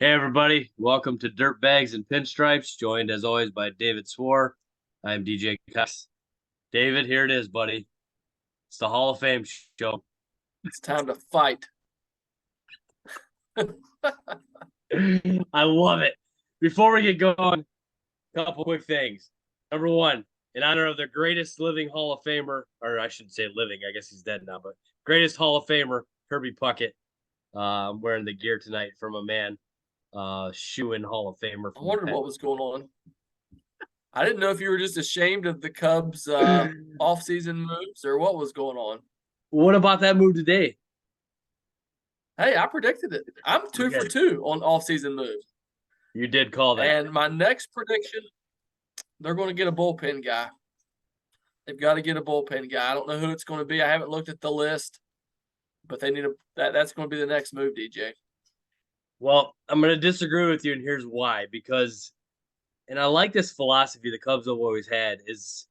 Hey everybody, welcome to Dirt Bags and Pinstripes, joined as always by David Swor. I'm DJ Cuss. David, here it is, buddy. It's the Hall of Fame show. It's time to fight. I love it. Before we get going, a couple quick things. Number one, in honor of the greatest living Hall of Famer, or I shouldn't say living, I guess he's dead now, but greatest Hall of Famer, Kirby Puckett. I'm wearing the gear tonight from a man, shoe-in Hall of Famer. I wondered what was going on. I didn't know if you were just ashamed of the Cubs' off-season moves or what was going on. What about that move today? Hey, I predicted it. I'm 2 for 2 on off-season moves. You did call that. And my next prediction, they're going to get a bullpen guy. They've got to get a bullpen guy. I don't know who it's going to be. I haven't looked at the list, but they need that's going to be the next move, DJ. Well, I'm going to disagree with you, and here's why. Because, and I like this philosophy the Cubs have always had, is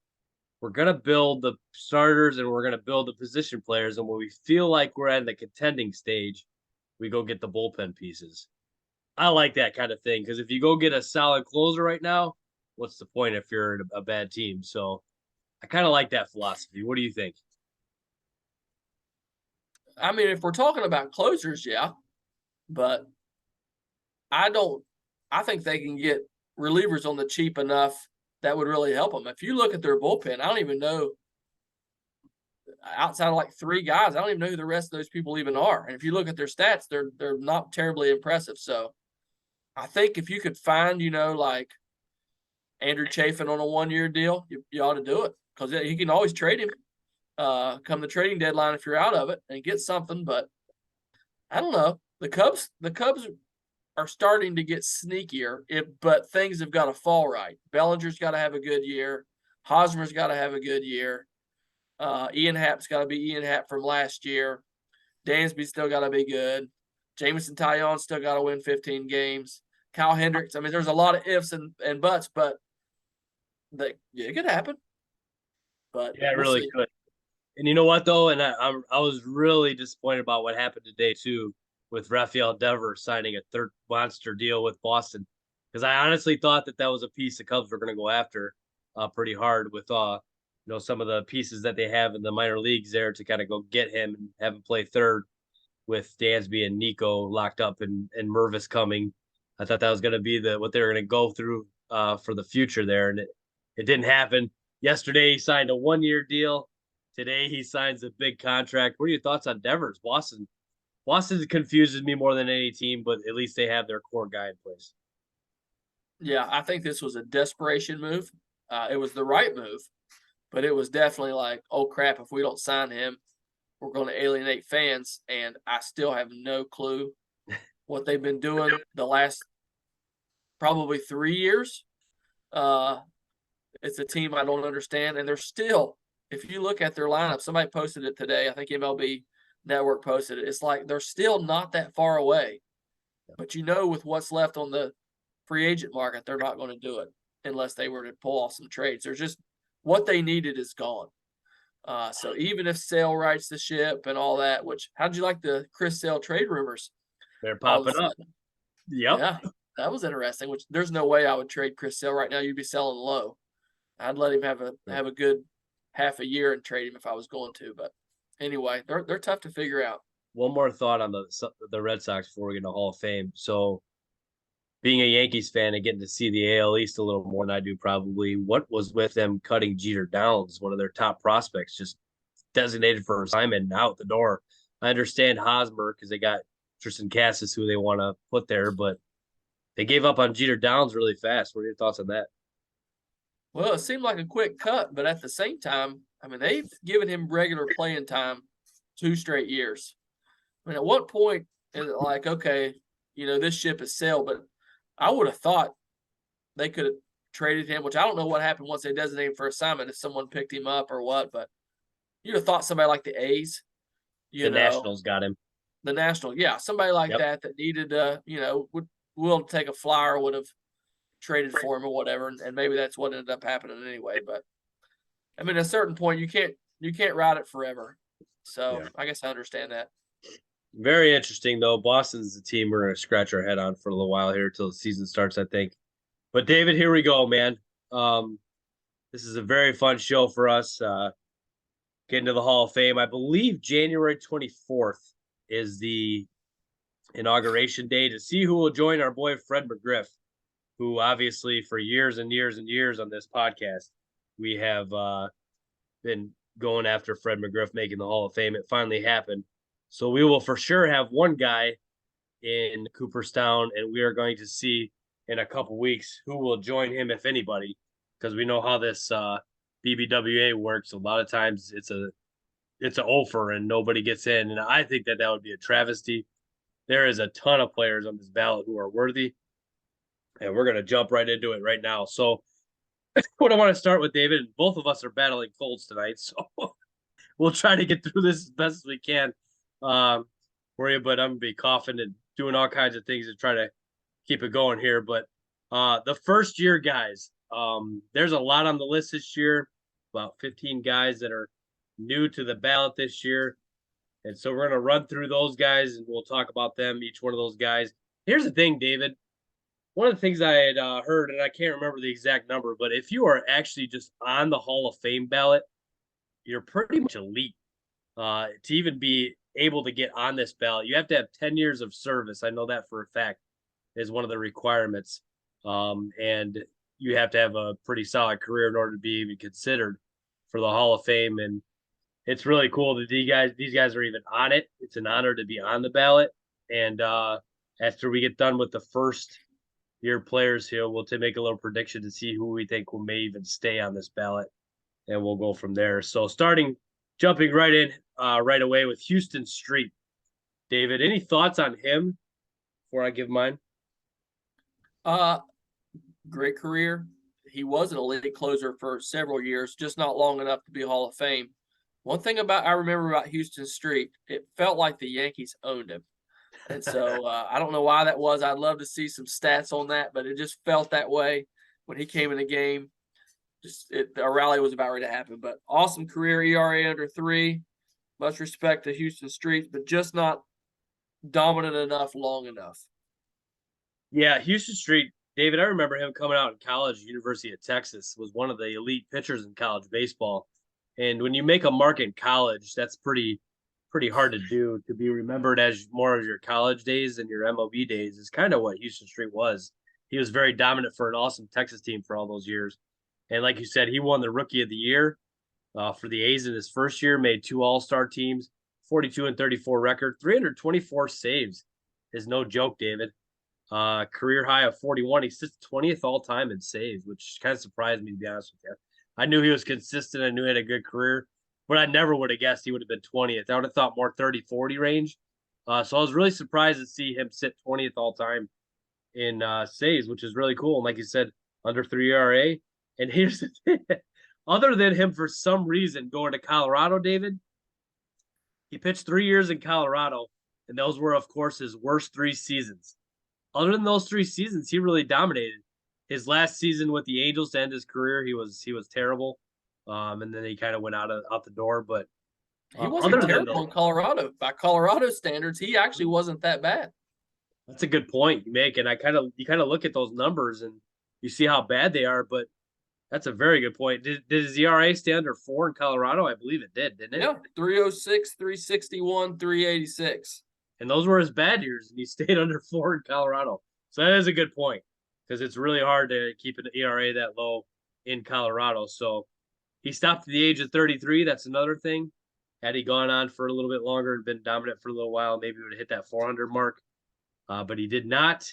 we're going to build the starters and we're going to build the position players. And when we feel like we're at the contending stage, we go get the bullpen pieces. I like that kind of thing because if you go get a solid closer right now, what's the point if you're a bad team? So I kind of like that philosophy. What do you think? I mean, if we're talking about closers, yeah, but I think they can get relievers on the cheap enough that would really help them. If you look at their bullpen, I don't even know, outside of like 3 guys, I don't even know who the rest of those people even are. And if you look at their stats, they're not terribly impressive. So I think if you could find, like Andrew Chafin on a 1-year deal, you ought to do it because you can always trade him come the trading deadline if you're out of it and get something. But I don't know. The Cubs are starting to get sneakier, but things have got to fall right. Bellinger's got to have a good year. Hosmer's got to have a good year. Ian Happ's got to be Ian Happ from last year. Dansby's still got to be good. Jameson Taillon's still got to win 15 games. Kyle Hendricks. I mean, there's a lot of ifs and buts, but it could happen. But yeah, it really could. And you know what though, and I was really disappointed about what happened today too, with Rafael Devers signing a third monster deal with Boston, because I honestly thought that was a piece the Cubs were going to go after pretty hard with some of the pieces that they have in the minor leagues there to kind of go get him and have him play third with Dansby and Nico locked up and Mervis coming. I thought that was going to be what they were going to go through for the future there, and it didn't happen. Yesterday he signed a 1-year deal. Today he signs a big contract. What are your thoughts on Devers? Boston confuses me more than any team, but at least they have their core guy in place. Yeah, I think this was a desperation move. It was the right move, but it was definitely like, oh crap, if we don't sign him, we're going to alienate fans. And I still have no clue what they've been doing the last probably 3 years. It's a team I don't understand, and they're still, if you look at their lineup, somebody posted it today. I think MLB Network posted it. It's like they're still not that far away. But with what's left on the free agent market, they're not going to do it unless they were to pull off some trades. There's just what they needed is gone. So even if Sale rights the ship and all that, which how'd you like the Chris Sale trade rumors? They're popping up. Yep. Yeah, that was interesting. Which there's no way I would trade Chris Sale right now. You'd be selling low. I'd let him have a good half a year and trade him if I was going to. But anyway, they're tough to figure out. One more thought on the Red Sox before we get to Hall of Fame. So, being a Yankees fan and getting to see the AL East a little more than I do probably, what was with them cutting Jeter Downs, one of their top prospects, just designated for assignment and out the door? I understand Hosmer because they got Tristan Cassis, who they want to put there, but they gave up on Jeter Downs really fast. What are your thoughts on that? Well, it seemed like a quick cut, but at the same time, I mean, they've given him regular playing time 2 straight years. I mean, at what point is it like, okay, this ship has sailed? But I would have thought they could have traded him, which I don't know what happened once they designated him for assignment, if someone picked him up or what. But you'd have thought somebody like the A's, Nationals got him. The Nationals, yeah, somebody like that needed, would willing to take a flyer would have traded for him or whatever, and maybe that's what ended up happening anyway. But I mean, at a certain point, you can't ride it forever. So I guess I understand that. Very interesting, though. Boston's the team we're going to scratch our head on for a little while here till the season starts, I think. But David, here we go, man. Um, this is a very fun show for us. Getting to the Hall of Fame. I believe January 24th is the inauguration day to see who will join our boy Fred McGriff, who obviously for years and years and years on this podcast, we have been going after Fred McGriff making the Hall of Fame. It finally happened. So we will for sure have one guy in Cooperstown, and we are going to see in a couple weeks who will join him, if anybody, because we know how this BBWA works. A lot of times it's a offer and nobody gets in, and I think that would be a travesty. There is a ton of players on this ballot who are worthy, and we're going to jump right into it right now. So, what I want to start with, David, both of us are battling colds tonight, so we'll try to get through this as best as we can for you. But I'm gonna be coughing and doing all kinds of things to try to keep it going here. But the first year guys, there's a lot on the list this year. About 15 guys that are new to the ballot this year, and so we're gonna run through those guys and we'll talk about them, each one of those guys. Here's the thing, David. One of the things I had heard, and I can't remember the exact number, but if you are actually just on the Hall of Fame ballot, you're pretty much elite. To even be able to get on this ballot, you have to have 10 years of service. I know that for a fact is one of the requirements. And you have to have a pretty solid career in order to be even considered for the Hall of Fame. And it's really cool that these guys are even on it. It's an honor to be on the ballot. And after we get done with the first year players here, we'll make a little prediction to see who we think will may even stay on this ballot, and we'll go from there. So jumping right in right away with Houston Street. David, any thoughts on him before I give mine? Great career. He was an elite closer for several years, just not long enough to be Hall of Fame. One thing I remember about Houston Street, it felt like the Yankees owned him. And so I don't know why that was. I'd love to see some stats on that, but it just felt that way when he came in the game. A rally was about ready to happen. But awesome career, ERA under 3. Much respect to Houston Street, but just not dominant enough long enough. Yeah, Houston Street, David, I remember him coming out in college, University of Texas, was one of the elite pitchers in college baseball. And when you make a mark in college, that's pretty hard to do. To be remembered as more of your college days than your MLB days is kind of what Houston Street was. He was very dominant for an awesome Texas team for all those years. And like you said, he won the Rookie of the Year for the A's in his first year, made 2 All-Star teams, 42 and 34 record, 324 saves is no joke, David. Career high of 41. He sits 20th all time in saves, which kind of surprised me, to be honest with you. I knew he was consistent. I knew he had a good career, but I never would have guessed he would have been 20th. I would have thought more 30, 40 range. So I was really surprised to see him sit 20th all time in saves, which is really cool. And like you said, under 3 ERA. And here's the thing. Other than him, for some reason, going to Colorado, David, he pitched 3 years in Colorado, and those were, of course, his worst 3 seasons. Other than those 3 seasons, he really dominated. His last season with the Angels to end his career, he was terrible, and then he kind of went out the door. But He wasn't other than terrible in Colorado. By Colorado standards, he actually wasn't that bad. that's a good point you make, and you kind of look at those numbers and you see how bad they are. But that's a very good point. Did his ERA stay under 4 in Colorado? I believe it did, didn't it? Yeah, 306, 361, 386. And those were his bad years, and he stayed under 4 in Colorado. So that is a good point because it's really hard to keep an ERA that low in Colorado. So he stopped at the age of 33. That's another thing. Had he gone on for a little bit longer and been dominant for a little while, maybe he would have hit that 400 mark. But he did not.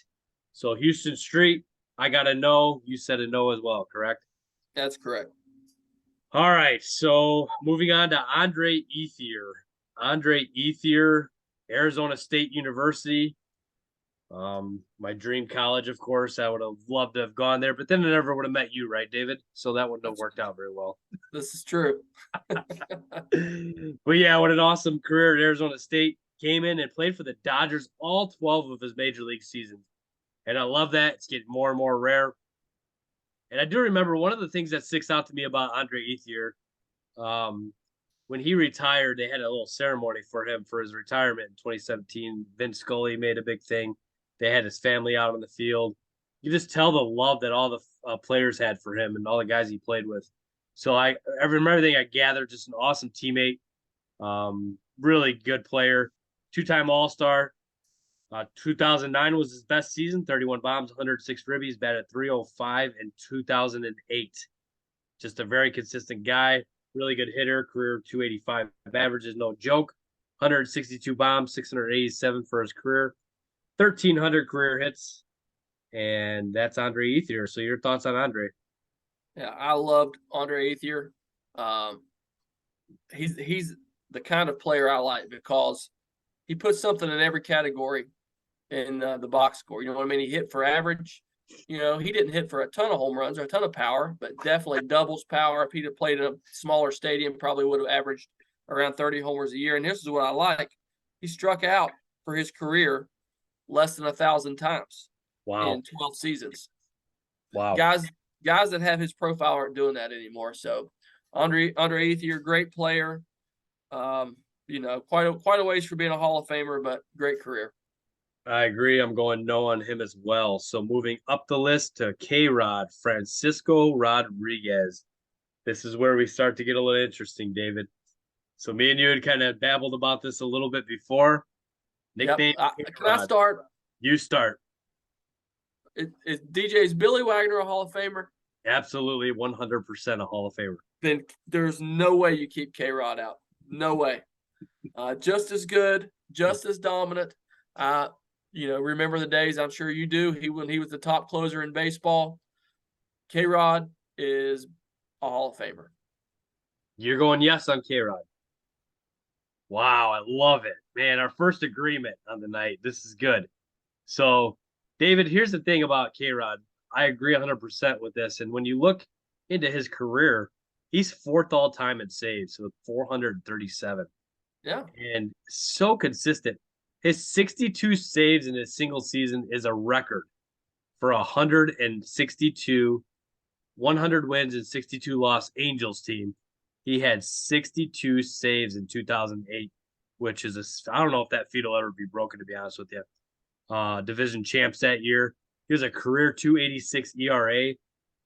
So Houston Street, I got a no. You said a no as well, correct? That's correct. All right. So moving on to Andre Ethier. Andre Ethier, Arizona State University. My dream college, of course. I would have loved to have gone there, but then I never would have met you, right, David? So that wouldn't have worked out very well. This is true. But yeah, what an awesome career at Arizona State. Came in and played for the Dodgers all 12 of his major league seasons. And I love that. It's getting more and more rare. And I do remember one of the things that sticks out to me about Andre Ethier, when he retired, they had a little ceremony for him for his retirement in 2017. Vince Scully made a big thing. They had his family out on the field. You just tell the love that all the players had for him and all the guys he played with. So from everything I gathered, just an awesome teammate, really good player, two-time All-Star. 2009 was his best season, 31 bombs, 106 ribbies, batted 305 in 2008. Just a very consistent guy, really good hitter, career 285 averages, no joke. 162 bombs, 687 for his career, 1,300 career hits, and that's Andre Ethier. So your thoughts on Andre? Yeah, I loved Andre Ethier. He's the kind of player I like because he puts something in every category in the box score. You know what I mean? He hit for average. You know, he didn't hit for a ton of home runs or a ton of power, but definitely doubles power. If he'd have played in a smaller stadium, probably would have averaged around 30 homers a year. And this is what I like. He struck out for his career less than 1,000 times Wow. in 12 seasons. Wow. Guys that have his profile aren't doing that anymore. So Andre Ethier, great player. You know, quite a ways for being a Hall of Famer, but great career. I agree. I'm going no on him as well. So moving up the list to K-Rod, Francisco Rodriguez. This is where we start to get a little interesting, David. So me and you had kind of babbled about this a little bit before. Nickname. Yep. Can I start? You start. Is DJ's Billy Wagner a Hall of Famer? Absolutely 100% a Hall of Famer. Then there's no way you keep K-Rod out. No way. Just as good, just as dominant. You know, remember the days, I'm sure you do, when he was the top closer in baseball. K-Rod is a Hall of Famer. You're going yes on K-Rod. Wow, I love it. Man, our first agreement on the night. This is good. So, David, here's the thing about K-Rod. I agree 100% with this. And when you look into his career, he's fourth all time in saves with 437. Yeah. And so consistent. His 62 saves in a single season is a record for 162, 100 wins and 62 loss Angels team. He had 62 saves in 2008, which is I don't know if that feat will ever be broken, to be honest with you. Division champs that year. He was a career 286 ERA,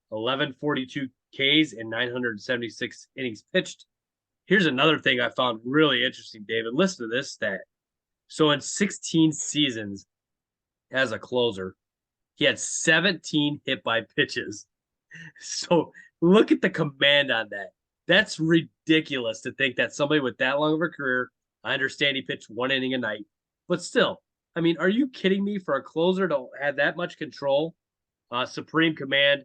1142 Ks, and 976 innings pitched. Here's another thing I found really interesting, David. Listen to this stat. So in 16 seasons as a closer, he had 17 hit by pitches. So look at the command on that. That's ridiculous to think that somebody with that long of a career, I understand he pitched 1 inning a night, but still, I mean, are you kidding me? For a closer to have that much control, supreme command,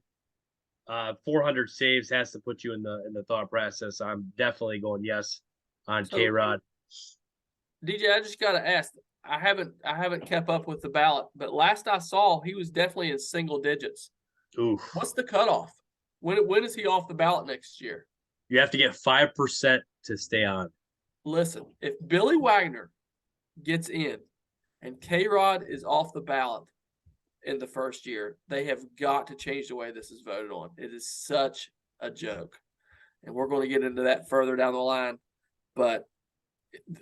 400 saves has to put you in the thought process. I'm definitely going yes on K-Rod. DJ, I just got to ask. I haven't kept up with the ballot, but last I saw, he was definitely in single digits. Oof. What's the cutoff? When is he off the ballot next year? You have to get 5% to stay on. Listen, if Billy Wagner gets in and K-Rod is off the ballot in the first year, they have got to change the way this is voted on. It is such a joke. And we're going to get into that further down the line. But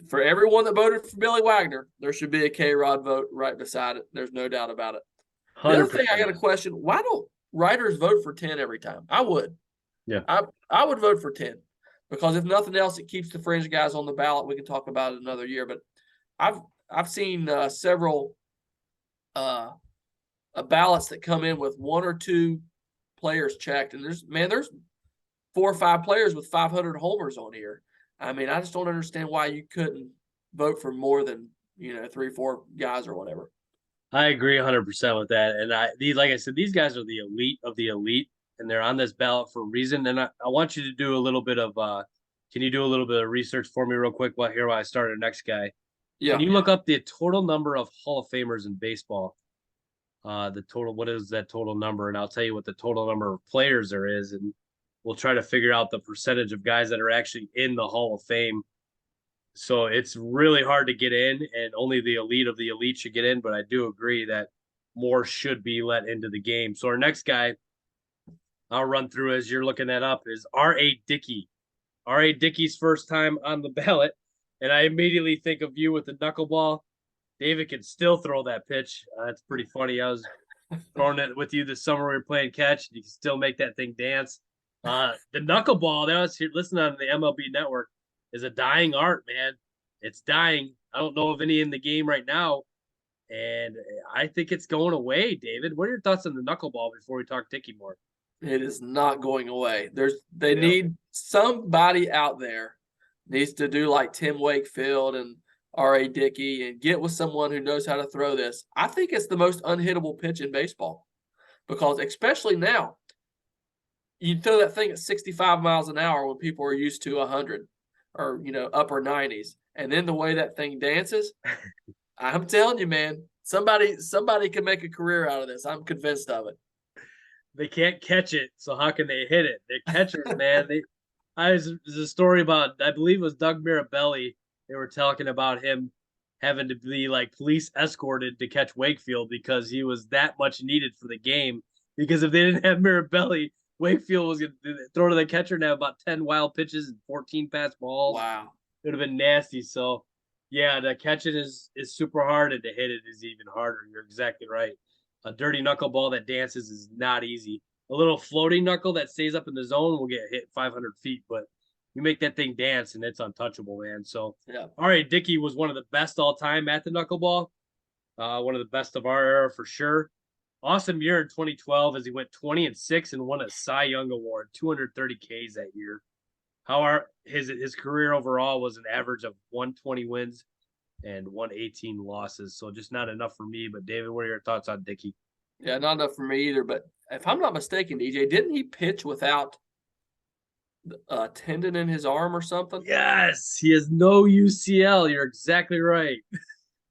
for everyone that voted for Billy Wagner, there should be a K-Rod vote right beside it. There's no doubt about it. 100%. The other thing I got a question, why don't writers vote for 10 every time? I would. Yeah. I would vote for 10 because if nothing else, it keeps the fringe guys on the ballot. We can talk about it another year. But I've seen several ballots that come in with 1 or 2 players checked. And there's 4 or 5 players with 500 homers on here. I mean, I just don't understand why you couldn't vote for more than, 3 or 4 guys or whatever. I agree 100% with that. And like I said, these guys are the elite of the elite, and they're on this ballot for a reason. And I want you to do a little bit of can you do a little bit of research for me real quick while I start our next guy? Yeah. Can you look up the total number of Hall of Famers in baseball? The total, what is that total number? And I'll tell you what the total number of players there is, and we'll try to figure out the percentage of guys that are actually in the Hall of Fame. So it's really hard to get in, and only the elite of the elite should get in. But I do agree that more should be let into the game. So our next guy I'll run through as you're looking that up is R.A. Dickey. R.A. Dickey's first time on the ballot, and I immediately think of you with the knuckleball. David can still throw that pitch. That's pretty funny. I was throwing it with you this summer. We were playing catch. You can still make that thing dance. The knuckleball that I was here listening on the MLB network is a dying art, man. It's dying. I don't know of any in the game right now, and I think it's going away. David, what are your thoughts on the knuckleball before we talk Dickey more? It is not going away. They Yeah. need somebody out there needs to do like Tim Wakefield and R.A. Dickey and get with someone who knows how to throw this. I think it's the most unhittable pitch in baseball because especially now, you throw that thing at 65 miles an hour when people are used to 100 or upper 90s, and then the way that thing dances, I'm telling you, man, somebody can make a career out of this. I'm convinced of it. They can't catch it, so how can they hit it? They're catchers, man. There's a story about, I believe it was Doug Mirabelli. They were talking about him having to be like police escorted to catch Wakefield because he was that much needed for the game. Because if they didn't have Mirabelli, Wakefield was going to throw to the catcher and have about 10 wild pitches and 14 pass balls. Wow. It would have been nasty. So, yeah, to catch it is super hard, and to hit it is even harder. You're exactly right. A dirty knuckleball that dances is not easy. A little floating knuckle that stays up in the zone will get hit 500 feet, but you make that thing dance and it's untouchable, man. So, Yeah. all right, Dickey was one of the best all time at the knuckleball. One of the best of our era for sure. Awesome year in 2012 as he went 20-6 and won a Cy Young Award, 230 Ks that year. How his career overall was an average of 120 wins and 118 losses. So just not enough for me. But David, what are your thoughts on Dickey? Yeah, not enough for me either. But if I'm not mistaken, DJ, didn't he pitch without a tendon in his arm or something? Yes, he has no UCL. You're exactly right.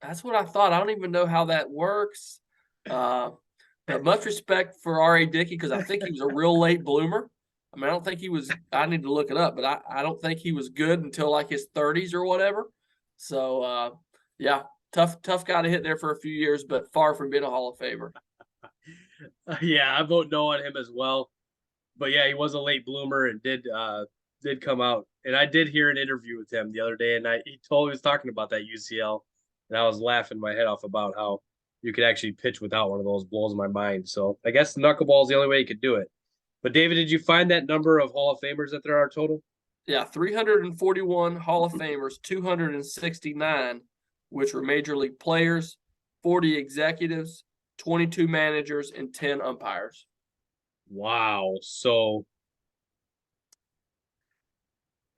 That's what I thought. I don't even know how that works. But much respect for R.A. Dickey because I think he was a real late bloomer. I mean, I don't think he was. I need to look it up, but I don't think he was good until like his 30s or whatever. So yeah, tough guy to hit there for a few years, but far from being a Hall of Famer. Yeah, I vote no on him as well. But yeah, he was a late bloomer and did come out. And I did hear an interview with him the other day, and he was talking about that UCL, and I was laughing my head off about how you could actually pitch without one of those. Blows my mind. So I guess knuckleball is the only way you could do it. But David, did you find that number of Hall of Famers that there are total? Yeah, 341 Hall of Famers, 269, which were major league players, 40 executives, 22 managers, and 10 umpires. Wow. So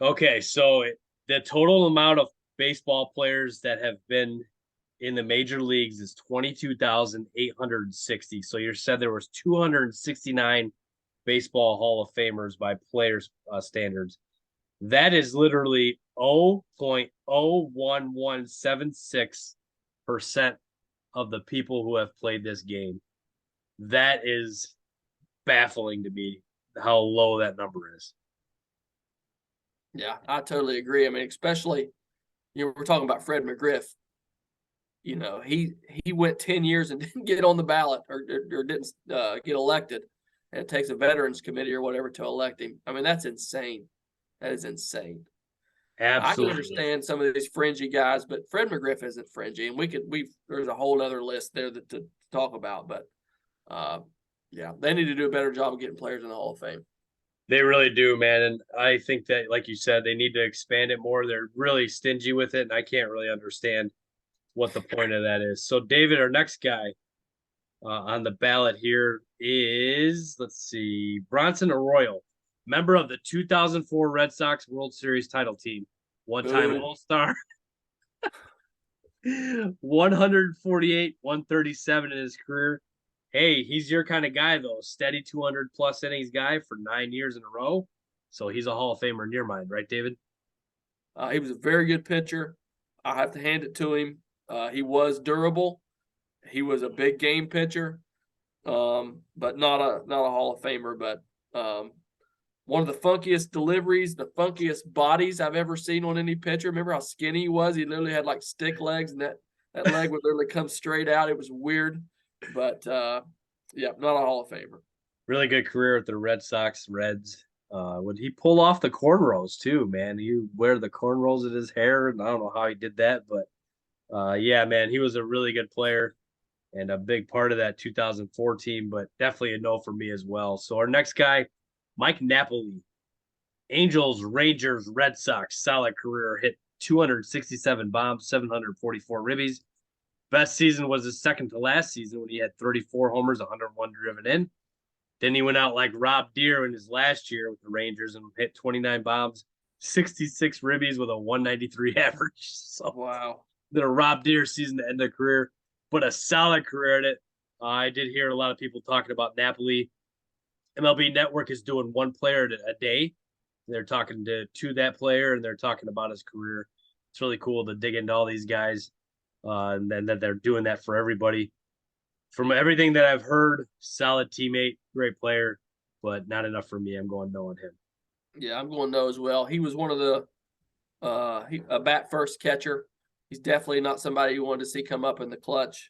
okay, so the total amount of baseball players that have been in the major leagues is 22,860. So you said there was 269 baseball Hall of Famers by players standards. That is literally 0.01176% of the people who have played this game. That is baffling to me how low that number is. Yeah, I totally agree. I mean, especially we're talking about Fred McGriff. He went 10 years and didn't get on the ballot or didn't get elected. And it takes a veterans committee or whatever to elect him. I mean, that's insane. That is insane. I can Absolutely. understand some of these fringy guys, but Fred McGriff isn't fringy, and there's a whole other list there to talk about. But yeah, they need to do a better job of getting players in the Hall of Fame. They really do, man. And I think that, like you said, they need to expand it more. They're really stingy with it, and I can't really understand what the point of that is. So, David, our next guy on the ballot here is, let's see, Bronson Arroyo, member of the 2004 Red Sox World Series title team, one-time All-Star, 148, 137 in his career. Hey, he's your kind of guy, though. Steady 200 plus innings guy for 9 years in a row. So he's a Hall of Famer in your mind, right, David? He was a very good pitcher. I have to hand it to him. He was durable. He was a big game pitcher, but not a Hall of Famer. But one of the funkiest deliveries, the funkiest bodies I've ever seen on any pitcher. Remember how skinny he was? He literally had like stick legs, and that leg would literally come straight out. It was weird, but yeah, not a Hall of Famer. Really good career with the Red Sox, Reds. When he pulled off the cornrows too, man. He wear the cornrows in his hair, and I don't know how he did that, but yeah, man, he was a really good player and a big part of that 2004 team, but definitely a no for me as well. So our next guy, Mike Napoli, Angels, Rangers, Red Sox, solid career, hit 267 bombs, 744 ribbies. Best season was his second to last season when he had 34 homers, 101 driven in. Then he went out like Rob Deere in his last year with the Rangers and hit 29 bombs, 66 ribbies with a 193 average. So Wow. the Rob Deere season to end the career, but a solid career in it. I did hear a lot of people talking about Napoli. MLB Network is doing one player a day. They're talking to that player and they're talking about his career. It's really cool to dig into all these guys, and then that they're doing that for everybody. From everything that I've heard, solid teammate, great player, but not enough for me. I'm going no on him. Yeah, I'm going no as well. He was one of the a bat first catcher. He's definitely not somebody you wanted to see come up in the clutch.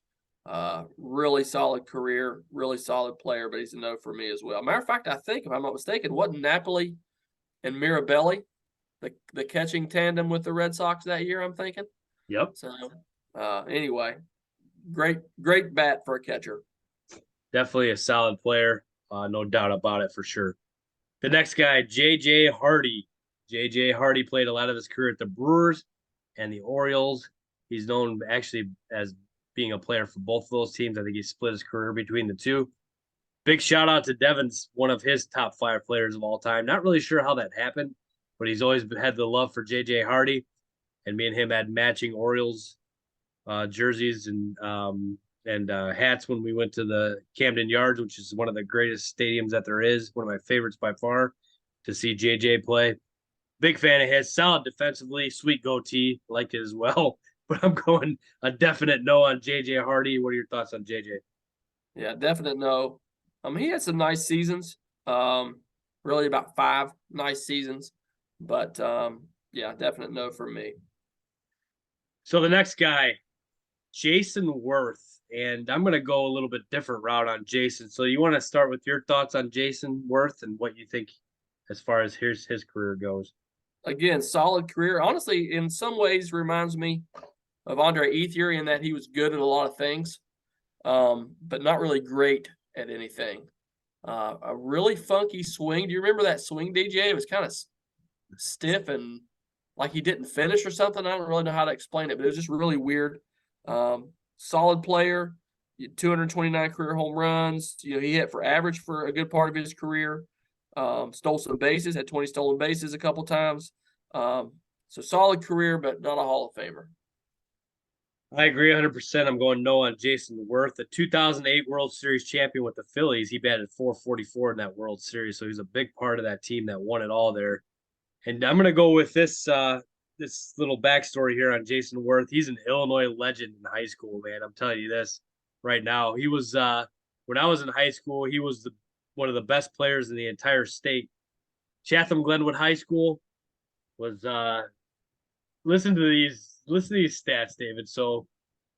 Really solid career, really solid player, but he's a no for me as well. Matter of fact, I think if I'm not mistaken, wasn't Napoli and Mirabelli the catching tandem with the Red Sox that year? I'm thinking. Yep. So anyway, great bat for a catcher. Definitely a solid player. No doubt about it for sure. The next guy, J.J. Hardy. J.J. Hardy played a lot of his career at the Brewers and the Orioles. He's known actually as being a player for both of those teams. I think he split his career between the two. Big shout out to Devin's one of his top 5 players of all time. Not really sure how that happened, but he's always had the love for J.J. Hardy. And me and him had matching Orioles jerseys and hats when we went to the Camden Yards, which is one of the greatest stadiums that there is. One of my favorites by far to see JJ play. Big fan of his. Solid defensively, sweet goatee, like it as well. But I'm going a definite no on JJ Hardy. What are your thoughts on JJ? Yeah, definite no. He had some nice seasons. Really about 5 nice seasons, but yeah, definite no for me. So the next guy, Jason Worth. And I'm going to go a little bit different route on Jason. So you want to start with your thoughts on Jason Worth and what you think as far as his career goes? Again, solid career. Honestly, in some ways reminds me of Andre Ethier in that he was good at a lot of things, but not really great at anything. A really funky swing. Do you remember that swing, DJ? It was kind of stiff and like he didn't finish or something. I don't really know how to explain it, but it was just really weird. Solid player, 229 career home runs. You know, he hit for average for a good part of his career. Stole some bases, had 20 stolen bases a couple times. So solid career, but not a Hall of Famer. I agree 100%. I'm going no on Jason Worth, the 2008 World Series champion with the Phillies. He batted 444 in that World Series, so he's a big part of that team that won it all there. And I'm going to go with this this little backstory here on Jason Worth. He's an Illinois legend in high school, man. I'm telling you this right now. He was when I was in high school, he was one of the best players in the entire state. Chatham Glenwood High School was listen to these stats, David. So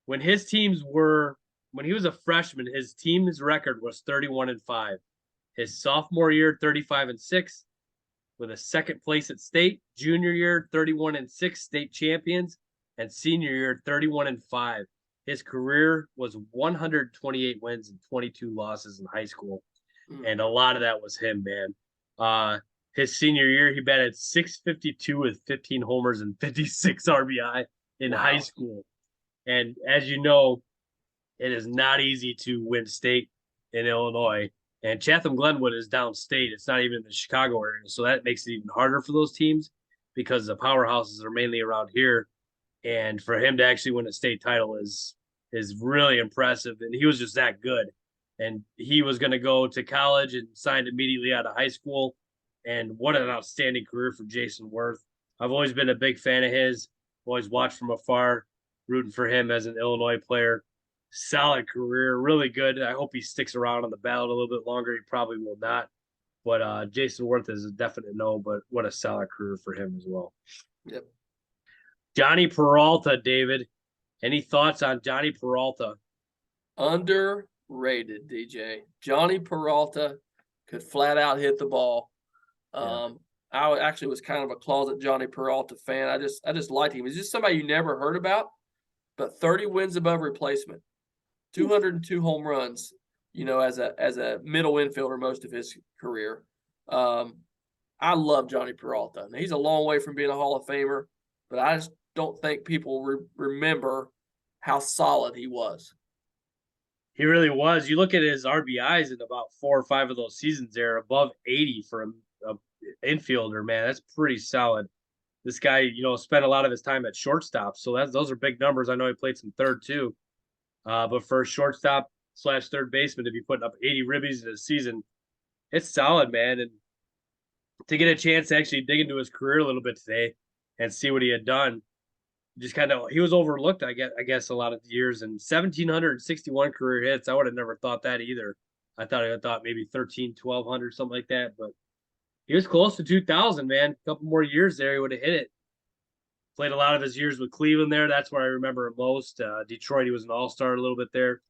when when he was a freshman, his team's record was 31-5. His sophomore year, 35-6, with a second place at state. Junior year, 31-6, state champions, and senior year, 31-5. His career was 128 wins and 22 losses in high school, and a lot of that was him, man. His senior year, he batted 652 with 15 homers and 56 RBI in high school. And as you know, it is not easy to win state in Illinois. And Chatham Glenwood is downstate. It's not even in the Chicago area. So that makes it even harder for those teams because the powerhouses are mainly around here. And for him to actually win a state title is really impressive. And he was just that good. And he was going to go to college and signed immediately out of high school. And what an outstanding career for Jason Worth. I've always been a big fan of his, always watched from afar, rooting for him as an Illinois player. Solid career, really good. I hope he sticks around on the ballot a little bit longer. He probably will not. But Jason Worth is a definite no, but what a solid career for him as well. Yep. Johnny Peralta, David. Any thoughts on Johnny Peralta? Underrated, DJ. Johnny Peralta could flat out hit the ball. Yeah. Actually was kind of a closet Johnny Peralta fan. I just liked him. He's just somebody you never heard about, but 30 wins above replacement, 202 home runs, as a middle infielder most of his career. I love Johnny Peralta. He's a long way from being a Hall of Famer, but I just don't think people remember how solid he was. He really was. You look at his RBIs in about 4 or 5 of those seasons there, above 80 for a infielder, man. That's pretty solid. This guy, spent a lot of his time at shortstop. So those are big numbers. I know he played some third too. But for a shortstop slash third baseman to be putting up 80 ribbies in a season, it's solid, man. And to get a chance to actually dig into his career a little bit today and see what he had done, just kind of he was overlooked, I guess a lot of years, and 1,761 career hits. I would have never thought that either. I thought maybe 13, 1,200, something like that. But he was close to 2,000, man. A couple more years there, he would have hit it. Played a lot of his years with Cleveland there. That's where I remember him most. Detroit, he was an all-star a little bit there.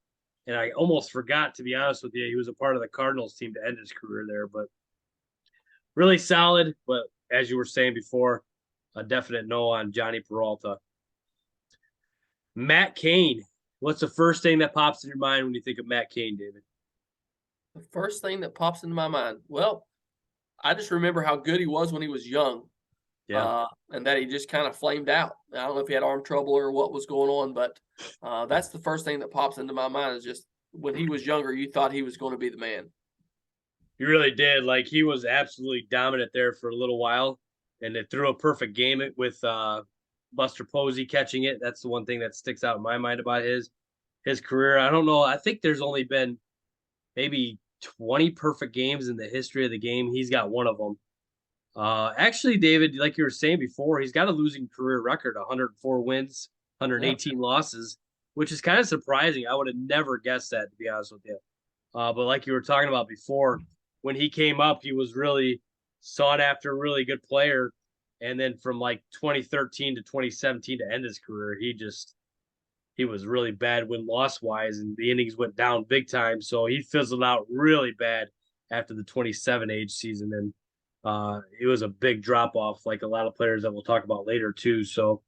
And I almost forgot, to be honest with you, he was a part of the Cardinals team to end his career there. But really solid. But as you were saying before, a definite no on Johnny Peralta. Matt Cain. What's the first thing that pops in your mind when you think of Matt Cain, David? The first thing that pops into my mind, well, I just remember how good he was when he was young. Yeah. And that he just kind of flamed out. I don't know if he had arm trouble or what was going on, but that's the first thing that pops into my mind is just when he was younger, you thought he was going to be the man. He really did. Like, he was absolutely dominant there for a little while, and it threw a perfect game with Buster Posey catching it. That's the one thing that sticks out in my mind about his career. I don't know. I think there's only been maybe 20 perfect games in the history of the game. He's got one of them. Actually, David, like you were saying before, he's got a losing career record, 104 wins, Yeah. 118 losses, which is kind of surprising. I would have never guessed that, to be honest with you. But like you were talking about before, when he came up, he was really sought after, really good player. And then from like 2013 to 2017 to end his career, he was really bad win loss wise, and the innings went down big time. So he fizzled out really bad after the 27 age season, and it was a big drop off, like a lot of players that we'll talk about later too. So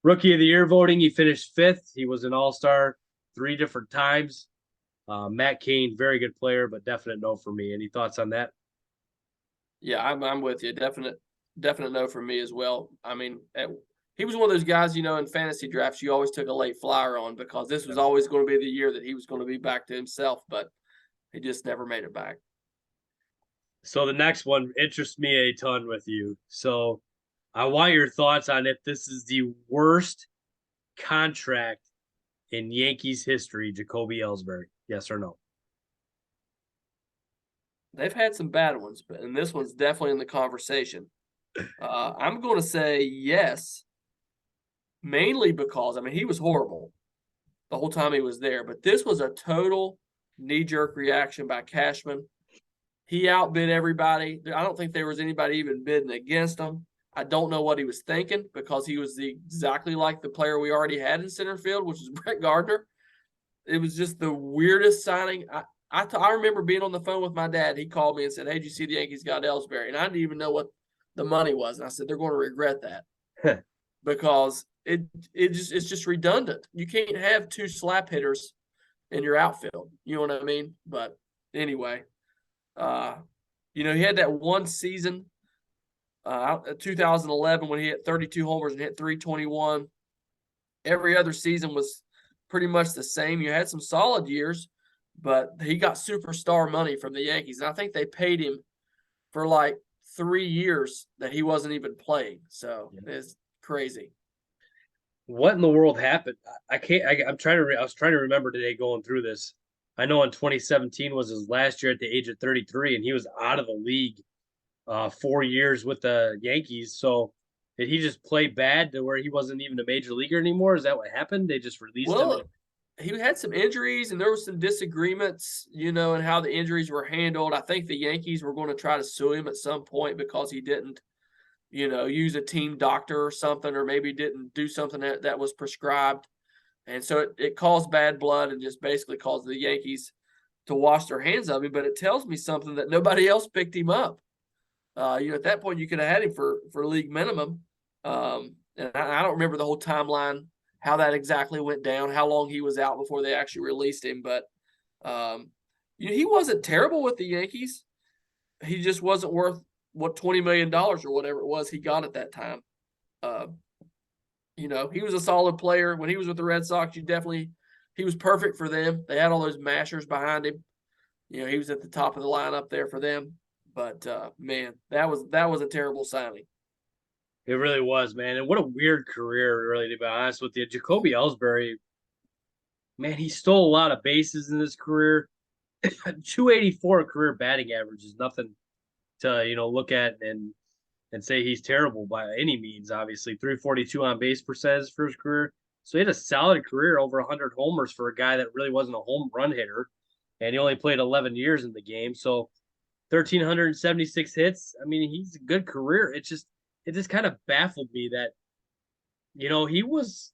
rookie of the year voting, he finished 5th. He was an all-star 3 different times. Matt Cain, very good player, but definite no for me. Any thoughts on that? Yeah, I'm with you. Definite no for me as well. I mean, he was one of those guys, in fantasy drafts, you always took a late flyer on because this was always going to be the year that he was going to be back to himself, but he just never made it back. So the next one interests me a ton with you. So I want your thoughts on if this is the worst contract in Yankees history, Jacoby Ellsbury. Yes or no? They've had some bad ones, and this one's definitely in the conversation. I'm going to say yes, mainly because, he was horrible the whole time he was there, but this was a total knee-jerk reaction by Cashman. He outbid everybody. I don't think there was anybody even bidding against him. I don't know what he was thinking because he was exactly like the player we already had in center field, which is Brett Gardner. It was just the weirdest signing. I remember being on the phone with my dad. He called me and said, "Hey, did you see the Yankees got Ellsbury?" And I didn't even know what the money was. And I said, "They're going to regret that because it's just redundant. You can't have 2 slap hitters in your outfield. You know what I mean?" But anyway, he had that one season, 2011, when he hit 32 homers and hit 321. Every other season was pretty much the same. You had some solid years, but he got superstar money from the Yankees. And I think they paid him for like 3 years that he wasn't even playing. So it's crazy. What in the world happened? I can't. I'm trying to. I was trying to remember today going through this. I know in 2017 was his last year at the age of 33, and he was out of the league 4 years with the Yankees. So did he just play bad to where he wasn't even a major leaguer anymore? Is that what happened? They just released him? He had some injuries, and there were some disagreements, and how the injuries were handled. I think the Yankees were going to try to sue him at some point because he didn't, use a team doctor or something, or maybe didn't do something that was prescribed. And so it caused bad blood and just basically caused the Yankees to wash their hands of him. But it tells me something that nobody else picked him up. At that point you could have had him for league minimum. And I don't remember the whole timeline, how that exactly went down, how long he was out before they actually released him. But he wasn't terrible with the Yankees. He just wasn't worth what $20 million or whatever it was he got at that time. He was a solid player when he was with the Red Sox. He was perfect for them. They had all those mashers behind him. He was at the top of the lineup there for them. But man, that was a terrible signing. It really was, man. And what a weird career, really, to be honest with you. Jacoby Ellsbury, man, he stole a lot of bases in his career. 284 career batting average is nothing to look at and say he's terrible by any means. Obviously, 342 on base percentage for his career. So he had a solid career, over 100 homers for a guy that really wasn't a home run hitter, and he only played 11 years in the game. So 1,376 hits. I mean, he's a good career. It just kind of baffled me that he was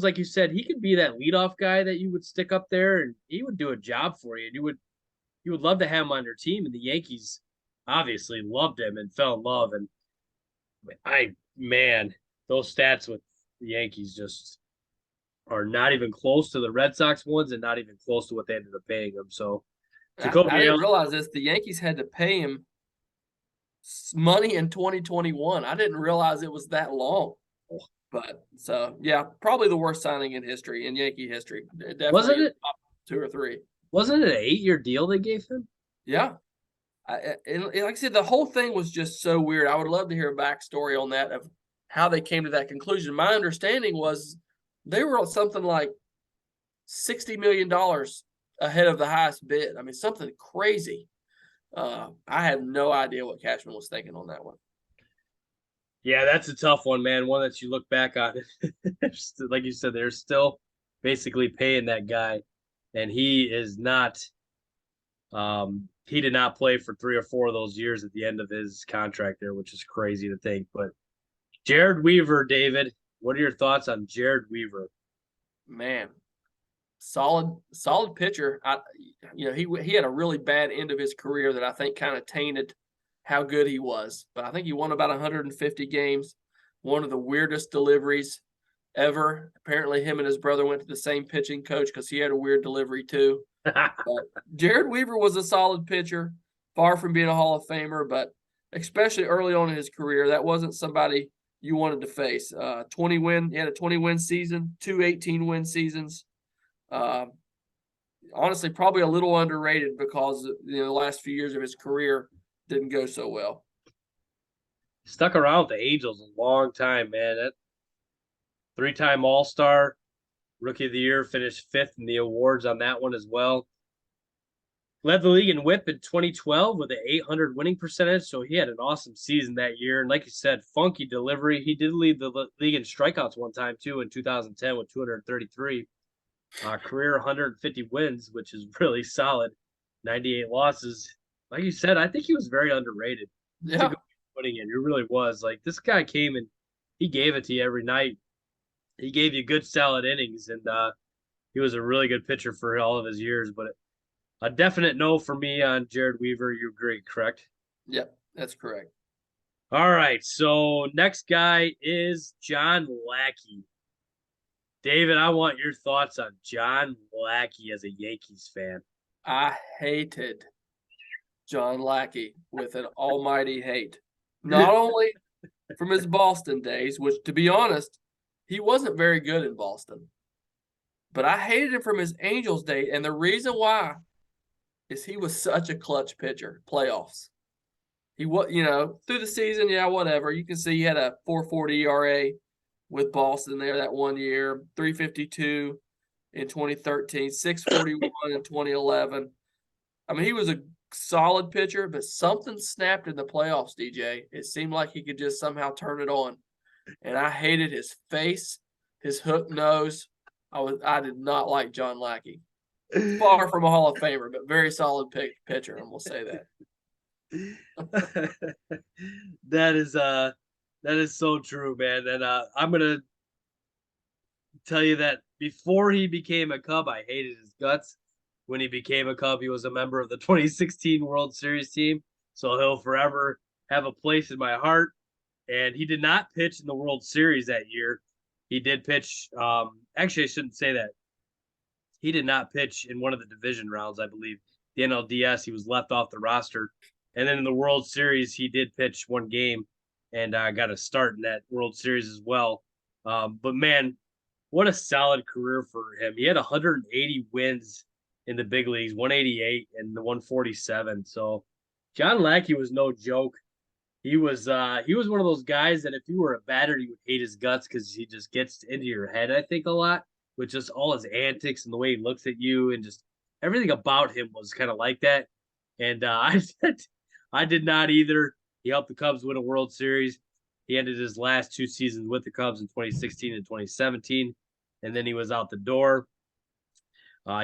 like you said, he could be that leadoff guy that you would stick up there and he would do a job for you. And you would love to have him on your team. And the Yankees obviously loved him and fell in love. And those stats with the Yankees just are not even close to the Red Sox ones and not even close to what they ended up paying him. So I didn't realize this. The Yankees had to pay him money in 2021. I didn't realize it was that long. But so yeah, probably the worst signing in history, in Yankee history. Definitely wasn't it top 2 or 3? Wasn't it an 8-year deal they gave him? Yeah. And like I said, the whole thing was just so weird. I would love to hear a backstory on that, of how they came to that conclusion. My understanding was they were something like $60 million ahead of the highest bid. I mean, something crazy. I have no idea what Cashman was thinking on that one. Yeah, that's a tough one, man. One that you look back on. Like you said, they're still basically paying that guy, and he is not. He did not play for 3 or 4 of those years at the end of his contract there, which is crazy to think. But Jared Weaver, David, what are your thoughts on Jared Weaver? Man, solid pitcher. He had a really bad end of his career that I think kind of tainted how good he was. But I think he won about 150 games. One of the weirdest deliveries ever. Apparently, him and his brother went to the same pitching coach because he had a weird delivery too. But Jared Weaver was a solid pitcher, far from being a Hall of Famer, but especially early on in his career, that wasn't somebody you wanted to face. He had a 20-win season, 2 18-win seasons. Honestly, probably a little underrated because the last few years of his career didn't go so well. Stuck around with the Angels a long time, man. That 3-time All-Star, Rookie of the Year, finished 5th in the awards on that one as well. Led the league in WHIP in 2012 with an 800 winning percentage, so he had an awesome season that year. And like you said, funky delivery. He did lead the league in strikeouts one time too in 2010 with 233. Career 150 wins, which is really solid. 98 losses. Like you said, I think he was very underrated. Yeah, putting it, it really was. Like, this guy came and he gave it to you every night. He gave you good, solid innings, and he was a really good pitcher for all of his years. But a definite no for me on Jared Weaver. You agree, correct? Yep, that's correct. All right, so next guy is John Lackey. David, I want your thoughts on John Lackey as a Yankees fan. I hated John Lackey with an almighty hate. Not only from his Boston days, which, to be honest, he wasn't very good in Boston, but I hated him from his Angels day. And the reason why is he was such a clutch pitcher, playoffs. He was, through the season, yeah, whatever. You can see he had a 4.40 ERA with Boston there that one year, 3.52 in 2013, 6.41 in 2011. I mean, he was a solid pitcher, but something snapped in the playoffs, DJ. It seemed like he could just somehow turn it on. And I hated his face, his hook nose. I did not like John Lackey. Far from a Hall of Famer, but very solid pitcher, and we'll say that. That is so true, man. And I'm gonna tell you that before he became a Cub, I hated his guts. When he became a Cub, he was a member of the 2016 World Series team, so he'll forever have a place in my heart. And he did not pitch in the World Series that year. He did pitch. Actually, I shouldn't say that. He did not pitch in one of the division rounds, I believe. The NLDS, he was left off the roster. And then in the World Series, he did pitch one game and got a start in that World Series as well. But man, what a solid career for him. He had 180 wins in the big leagues, 188 and the 147. So John Lackey was no joke. He was one of those guys that if you were a batter, you would hate his guts because he just gets into your head, I think, a lot with just all his antics and the way he looks at you and just everything about him was kind of like that. And I did not either. He helped the Cubs win a World Series. He ended his last two seasons with the Cubs in 2016 and 2017, and then he was out the door.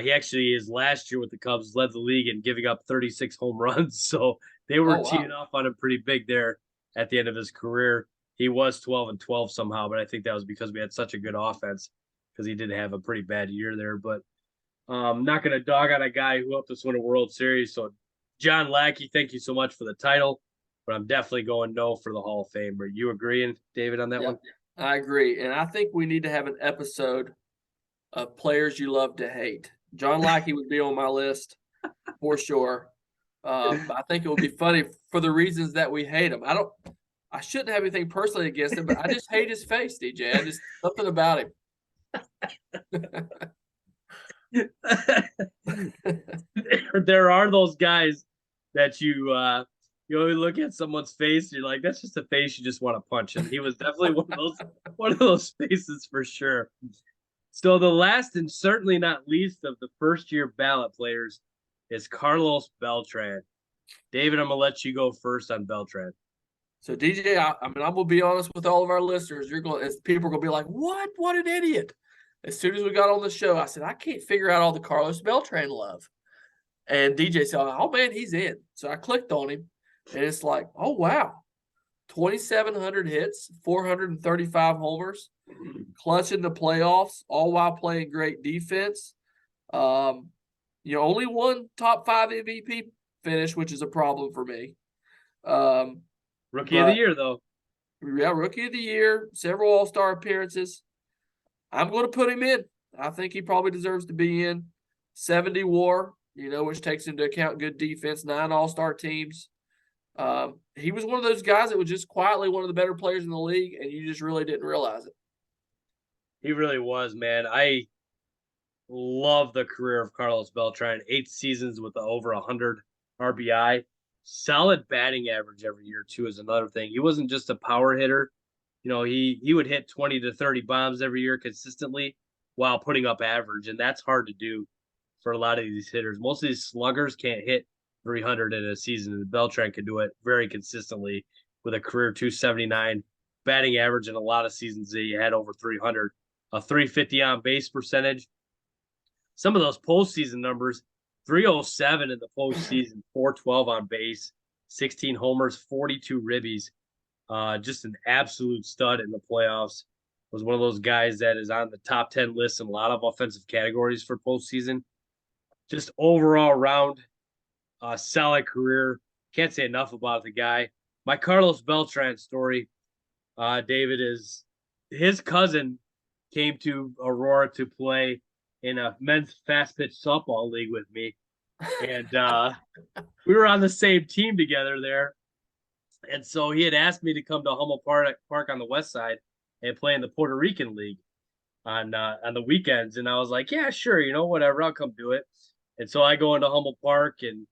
He actually, his last year with the Cubs, led the league in giving up 36 home runs. So they were Oh teeing wow. off on him pretty big there at the end of his career. He was 12 and 12 somehow, but I think that was because we had such a good offense because he did have a pretty bad year there. But not going to dog on a guy who helped us win a World Series. So, John Lackey, thank you so much for the title, but I'm definitely going no for the Hall of Fame. Are you agreeing, David, on that Yeah, one? I agree. And I think we need to have an episode of players you love to hate. John Lackey would be on my list for sure. I think it would be funny for the reasons that we hate him. I shouldn't have anything personally against him, but I just hate his face, DJ. I just something about him. There are those guys that you look at someone's face and you're like, that's just a face you just want to punch. And he was definitely one of those faces for sure. So the last and certainly not least of the first year ballot players is Carlos Beltran. David, I'm gonna let you go first on Beltran. So DJ, I mean, I'm gonna be honest with all of our listeners. People are gonna be like, "What? What an idiot!" As soon as we got on the show, I said, "I can't figure out all the Carlos Beltran love." And DJ said, "Oh man, he's in." So I clicked on him, and it's like, "Oh wow, 2,700 hits, 435 homers, clutch in the playoffs, all while playing great defense. Um, only one top 5 MVP finish, which is a problem for me. Um, Rookie of the but year, though. yeah, rookie of the year, several All-Star appearances. I'm going to put him in. I think he probably deserves to be in. 70 WAR, which takes into account good defense, 9 All-Star teams. He was one of those guys that was just quietly one of the better players in the league, and you just really didn't realize it. He really was, man. I love the career of Carlos Beltran. 8 seasons with over 100 RBI. Solid batting average every year, too, is another thing. He wasn't just a power hitter. He would hit 20 to 30 bombs every year consistently while putting up average, and that's hard to do for a lot of these hitters. Most of these sluggers can't hit 300 in a season, and Beltran could do it very consistently with a career 279 batting average in a lot of seasons that he had over 300, a 350 on base percentage. Some of those postseason numbers, 307 in the postseason, 412 on base, 16 homers, 42 ribbies. Just an absolute stud in the playoffs. Was one of those guys that is on the top 10 list in a lot of offensive categories for postseason. Just overall round, solid career. Can't say enough about the guy. My Carlos Beltran story, David, is his cousin came to Aurora to play in a men's fast pitch softball league with me. And we were on the same team together there. And so he had asked me to come to Hummel Park on the west side and play in the Puerto Rican League on the weekends. And I was like, yeah, sure, whatever, I'll come do it. And so I go into Hummel Park and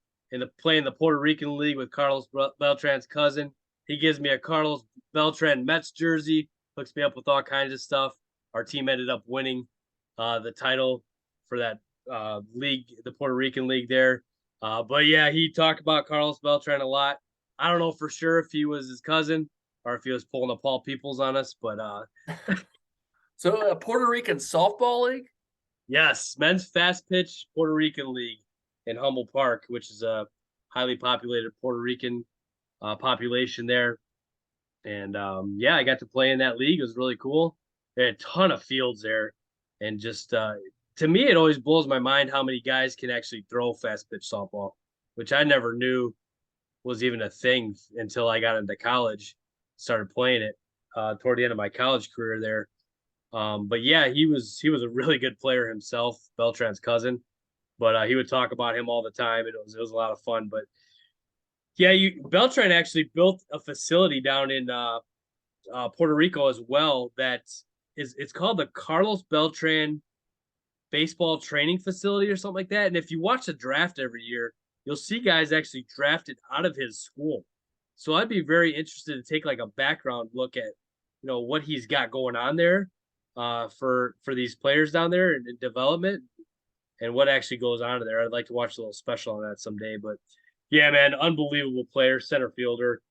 play in the Puerto Rican League with Carlos Beltran's cousin. He gives me a Carlos Beltran Mets jersey, hooks me up with all kinds of stuff. Our team ended up winning the title for that league, the Puerto Rican League there. But yeah, he talked about Carlos Beltran a lot. I don't know for sure if he was his cousin or if he was pulling a Paul Peoples on us, but So a Puerto Rican softball league? yes, men's fast pitch Puerto Rican League in Humble Park, which is a highly populated Puerto Rican population there. And yeah, I got to play in that league. It was really cool. They had a ton of fields there, and just to me, it always blows my mind how many guys can actually throw fast pitch softball, which I never knew was even a thing until I got into college, started playing it toward the end of my college career there. But yeah, he was a really good player himself, Beltran's cousin. But he would talk about him all the time, and it was a lot of fun. But yeah, Beltran actually built a facility down in Puerto Rico as well. It's called the Carlos Beltran Baseball Training Facility or something like that. And if you watch the draft every year, you'll see guys actually drafted out of his school. So I'd be very interested to take like a background look at what he's got going on there for these players down there in development and what actually goes on there. I'd like to watch a little special on that someday. But yeah, man, unbelievable player, center fielder.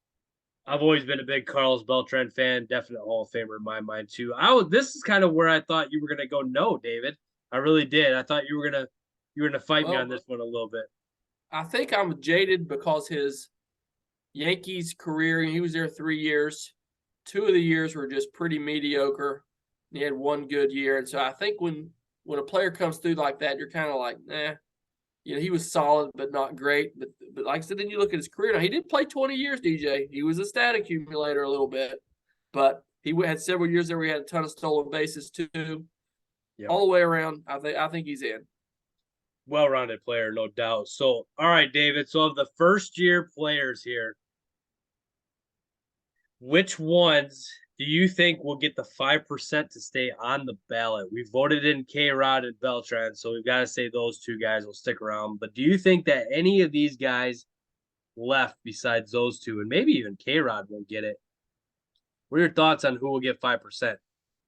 I've always been a big Carlos Beltran fan, definite Hall of Famer in my mind too. This is kind of where I thought you were gonna go. No, David, I really did. I thought you were gonna fight me on Well, this one a little bit. I think I'm jaded because his Yankees career, he was there 3 years. 2 of the years were just pretty mediocre. He had one good year. And so I think when a player comes through like that, you're kind of like, he was solid, but not great. But like I said, then you look at his career. Now, he did play 20 years, DJ. He was a stat accumulator a little bit, but he had several years there where he had a ton of stolen bases too. Yep. All the way around, I think he's in. Well-rounded player, no doubt. So, all right, David. So of the first year players here, which ones do you think will get the 5% to stay on the ballot? We voted in K Rod and Beltran, so we've got to say those two guys will stick around. But do you think that any of these guys left besides those two, and maybe even K Rod won't get it? What are your thoughts on who will get 5%?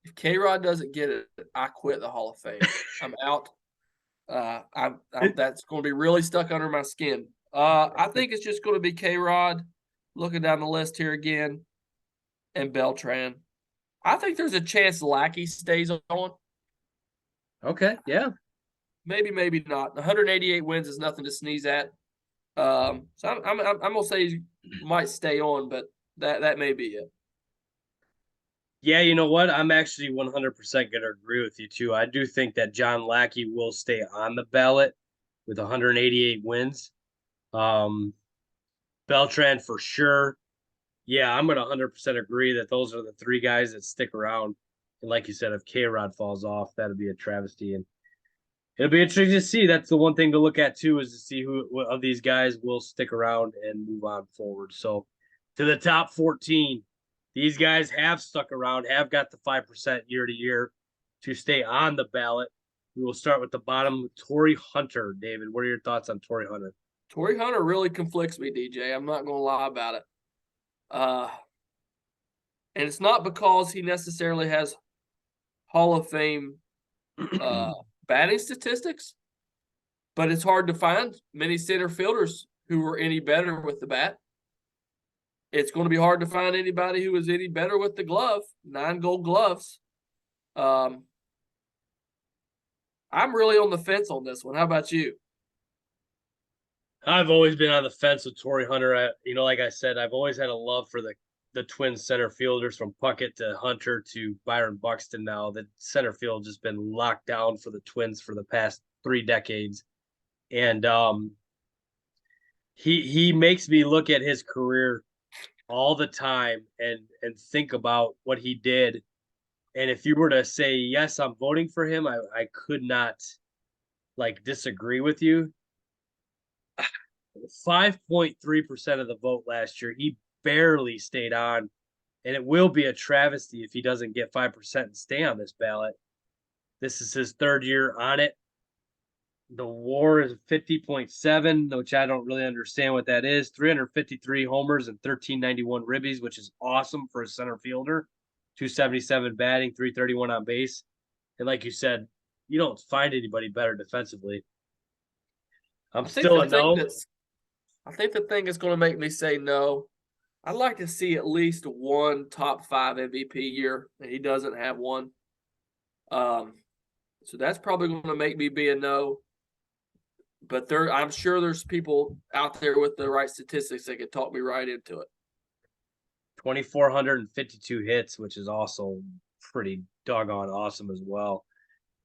If K Rod doesn't get it, I quit the Hall of Fame. I'm out. That's going to be really stuck under my skin. I think it's just going to be K Rod. Looking down the list here again, and Beltran. I think there's a chance Lackey stays on. Okay, yeah. Maybe, maybe not. 188 wins is nothing to sneeze at. So I'm gonna say he might stay on, but that may be it. Yeah, you know what? I'm actually 100% going to agree with you too. I do think that John Lackey will stay on the ballot with 188 wins. Um, Beltran for sure. Yeah, I'm going to 100% agree that those are the three guys that stick around. And like you said, if K Rod falls off, that'd be a travesty. And it'll be interesting to see. That's the one thing to look at too, is to see who of these guys will stick around and move on forward. So to the top 14, these guys have stuck around, have got the 5% year to year to stay on the ballot. We will start with the bottom, Torrey Hunter. David, what are your thoughts on Torrey Hunter? Torrey Hunter really conflicts me, DJ. I'm not gonna lie about it. And it's not because he necessarily has Hall of Fame batting statistics, but it's hard to find many center fielders who are any better with the bat. It's going to be hard to find anybody who is any better with the glove. 9 gold gloves. I'm really on the fence on this one. How about you? I've always been on the fence with Torrey Hunter. Like I said, I've always had a love for the twin center fielders from Puckett to Hunter to Byron Buxton. Now the center field just been locked down for the Twins for the past 3 decades, and he makes me look at his career all the time and think about what he did. And if you were to say yes, I'm voting for him, I could not disagree with you. 5.3% of the vote last year. He barely stayed on, and it will be a travesty if he doesn't get 5% and stay on this ballot. This is his 3rd year on it. The WAR is 50.7, which I don't really understand what that is. 353 homers and 1391 ribbies, which is awesome for a center fielder. 277 batting, 331 on base. And like you said, you don't find anybody better defensively. I'm still a no. I think the thing that's going to make me say no, I'd like to see at least one top 5 MVP year, and he doesn't have one. So that's probably going to make me be a no. But I'm sure there's people out there with the right statistics that could talk me right into it. 2,452 hits, which is also pretty doggone awesome as well.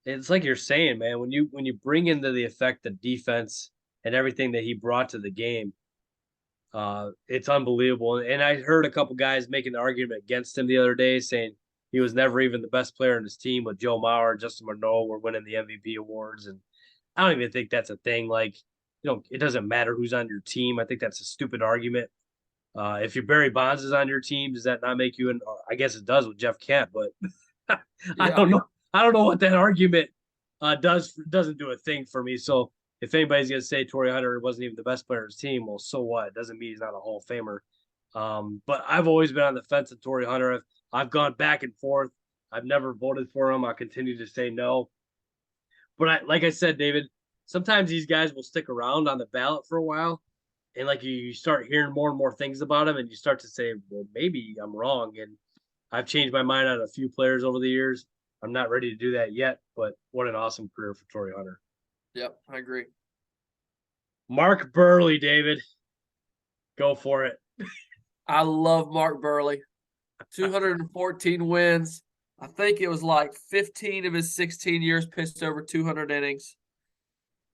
It's like you're saying, man, when you bring into the effect the defense and everything that he brought to the game, It's unbelievable. And I heard a couple guys making an argument against him the other day, saying he was never even the best player in his team. With Joe Mauer, Justin Morneau were winning the MVP awards, and I don't even think that's a thing. Like, it doesn't matter who's on your team. I think that's a stupid argument. If your Barry Bonds is on your team, does that not make you an? I guess it does with Jeff Kent, but I Yeah. don't know. I don't know what that argument doesn't do a thing for me. So if anybody's gonna say Torrey Hunter wasn't even the best player on his team, well, so what? It doesn't mean he's not a Hall of Famer. But I've always been on the fence of Torrey Hunter. I've gone back and forth. I've never voted for him. I continue to say no. But like I said, David, sometimes these guys will stick around on the ballot for a while, and like you start hearing more and more things about him, and you start to say, well, maybe I'm wrong. And I've changed my mind on a few players over the years. I'm not ready to do that yet, but what an awesome career for Torrey Hunter. Yep, I agree. Mark Burley, David, go for it. I love Mark Burley. 214 wins. I think it was like 15 of his 16 years pitched over 200 innings.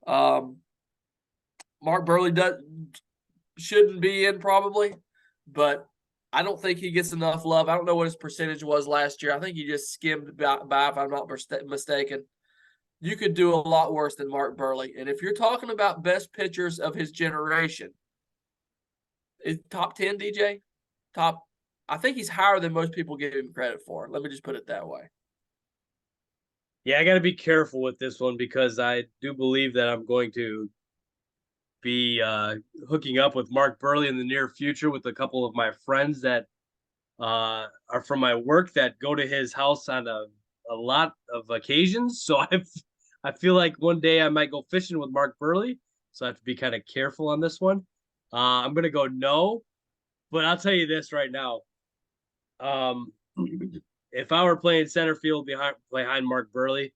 Mark Burley shouldn't be in probably, but I don't think he gets enough love. I don't know what his percentage was last year. I think he just skimmed by if I'm not mistaken. You could do a lot worse than Mark Burley. And if you're talking about best pitchers of his generation, is top 10, DJ? Top, I think he's higher than most people give him credit for. Let me just put it that way. Yeah, I got to be careful with this one because I do believe that I'm going to be hooking up with Mark Burley in the near future with a couple of my friends that are from my work that go to his house on a lot of occasions. So I feel like one day I might go fishing with Mark Burley. So I have to be kind of careful on this one. I'm going to go no, but I'll tell you this right now. Um, if I were playing center field behind Mark Burley,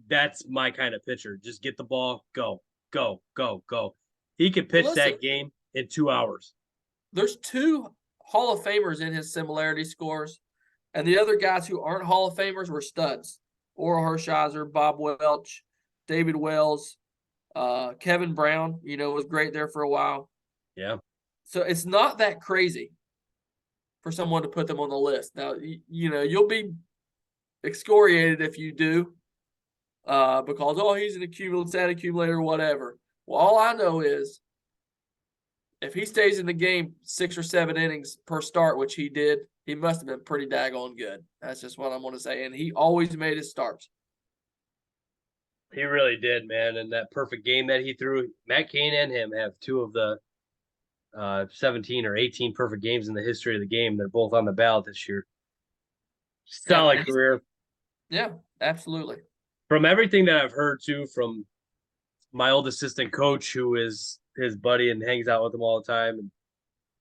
that's my kind of pitcher. Just get the ball, go, go, go, go. He could pitch Listen, that game in 2 hours. there's two Hall of Famers in his similarity scores, and the other guys who aren't Hall of Famers were studs. Oral Hershiser, Bob Welch, David Wells, Kevin Brown, was great there for a while. Yeah. So it's not that crazy for someone to put them on the list. Now, you'll be excoriated if you do, because, he's an stat accumulator, whatever. Well, all I know is if he stays in the game 6 or 7 innings per start, which he did, he must have been pretty daggone good. That's just what I'm going to say. And he always made his starts. He really did, man. And that perfect game that he threw, Matt Cain and him have two of the 17 or 18 perfect games in the history of the game. They're both on the ballot this year. Solid career. Yeah, absolutely. From everything that I've heard, too, from my old assistant coach, who is his buddy and hangs out with him all the time.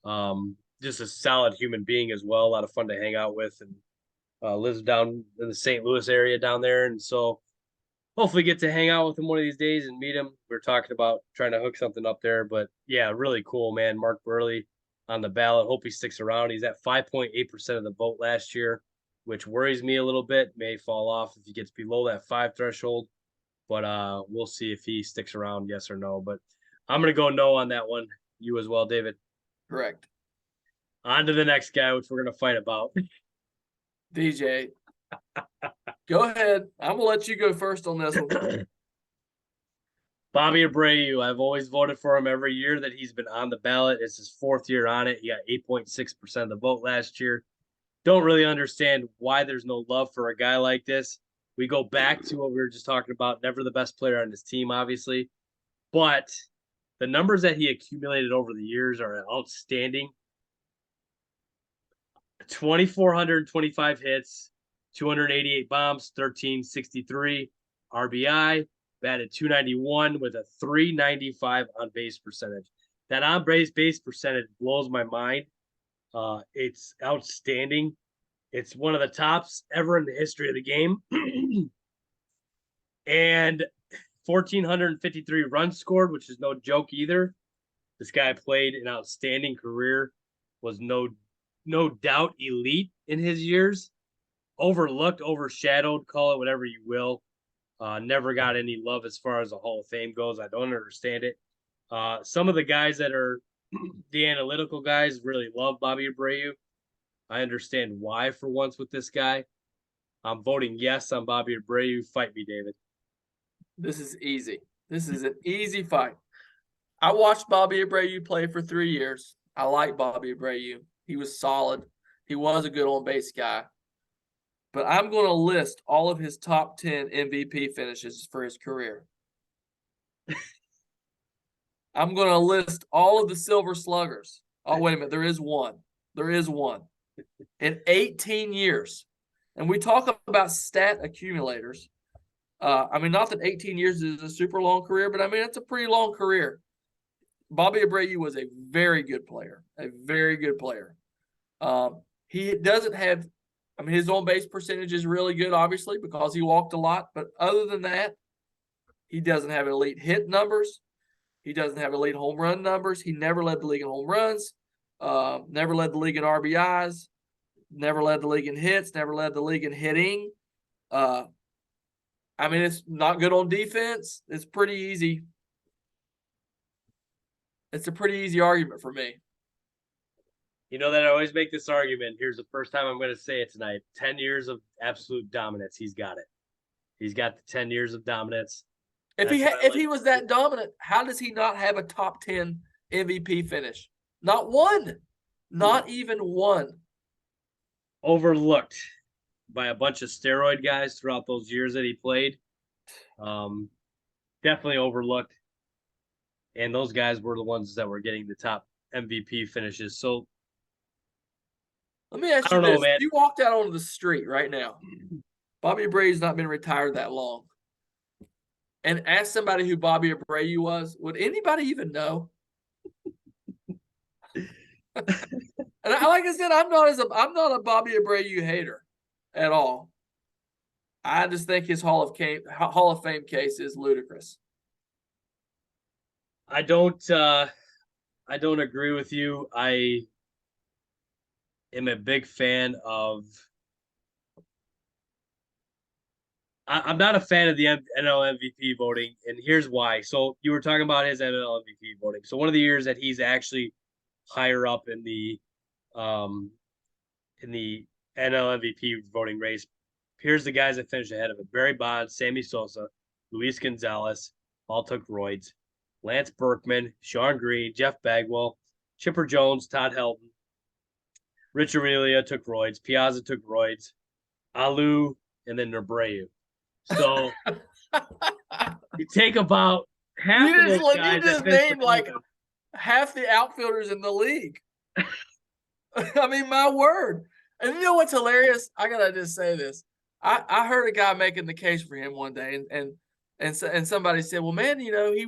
And just a solid human being as well. A lot of fun to hang out with, and lives down in the St. Louis area down there. And so hopefully get to hang out with him one of these days and meet him. We're talking about trying to hook something up there, but yeah, really cool, man. Mark Burley on the ballot. Hope he sticks around. He's at 5.8% of the vote last year, which worries me a little bit. May fall off if he gets below that 5 threshold, but we'll see if he sticks around, yes or no. But I'm going to go no on that one. You as well, David. Correct. On to the next guy, which we're going to fight about. DJ, go ahead. I'm going to let you go first on this one. Bobby Abreu. I've always voted for him every year that he's been on the ballot. It's his 4th year on it. He got 8.6% of the vote last year. Don't really understand why there's no love for a guy like this. We go back to what we were just talking about. Never the best player on his team, obviously. But the numbers that he accumulated over the years are outstanding. 2,425 hits, 288 bombs, 1363 RBI, batted 291 with a 395 on base percentage. That on base percentage blows my mind. It's outstanding. It's one of the tops ever in the history of the game. And 1,453 runs scored, which is no joke either. This guy played an outstanding career, was no doubt elite in his years. Overlooked, overshadowed, call it whatever you will. Never got any love as far as the Hall of Fame goes. I don't understand it. Some of the guys that are the analytical guys really love Bobby Abreu. I understand why for once with this guy. I'm voting yes on Bobby Abreu. Fight me, David. This is easy. This is an easy fight. I watched Bobby Abreu play for 3 years. I like Bobby Abreu. He was solid. He was a good on base guy. But I'm going to list all of his top 10 MVP finishes for his career. I'm going to list all of the Silver Sluggers. Oh, wait a minute. There is one. There is one. In 18 years. And we talk about stat accumulators. I mean, not that 18 years is a super long career, but I mean, it's a pretty long career. Bobby Abreu was a very good player, a very good player. He doesn't have, I mean, his on base percentage is really good, obviously, because he walked a lot. But other than that, he doesn't have elite hit numbers. He doesn't have elite home run numbers. He never led the league in home runs, never led the league in RBIs, never led the league in hits, never led the league in hitting. I mean, it's not good on defense. It's pretty easy. It's a pretty easy argument for me. You know that I always make this argument. Here's the first time I'm going to say it tonight. 10 years of absolute dominance. He's got it. He's got the 10 years of dominance. If he was that dominant, how does he not have a top 10 MVP finish? Not one. Not even one. Overlooked by a bunch of steroid guys throughout those years that he played. Definitely overlooked. And those guys were the ones that were getting the top MVP finishes. So let me ask you this. If you walked out onto the street right now, Bobby Abreu's not been retired that long, and asked somebody who Bobby Abreu was, would anybody even know? And like I said, I'm not a Bobby Abreu hater at all. I just think his Hall of Fame case is ludicrous. I don't agree with you. I am a big fan of. I'm not a fan of the NL MVP voting, and here's why. So you were talking about his NL MVP voting. So one of the years that he's actually higher up in the NL MVP voting race. Here's the guys that finished ahead of him: Barry Bonds, Sammy Sosa, Luis Gonzalez, all took roids. Lance Berkman, Sean Green, Jeff Bagwell, Chipper Jones, Todd Helton, Rich Aurelio took roids, Piazza took roids, Alou, and then Abreu. So you take about half of those guys. You just named like half the outfielders in the league. I mean, my word. And you know what's hilarious? I gotta just say this. I heard a guy making the case for him one day, and somebody said, "Well, man, you know, he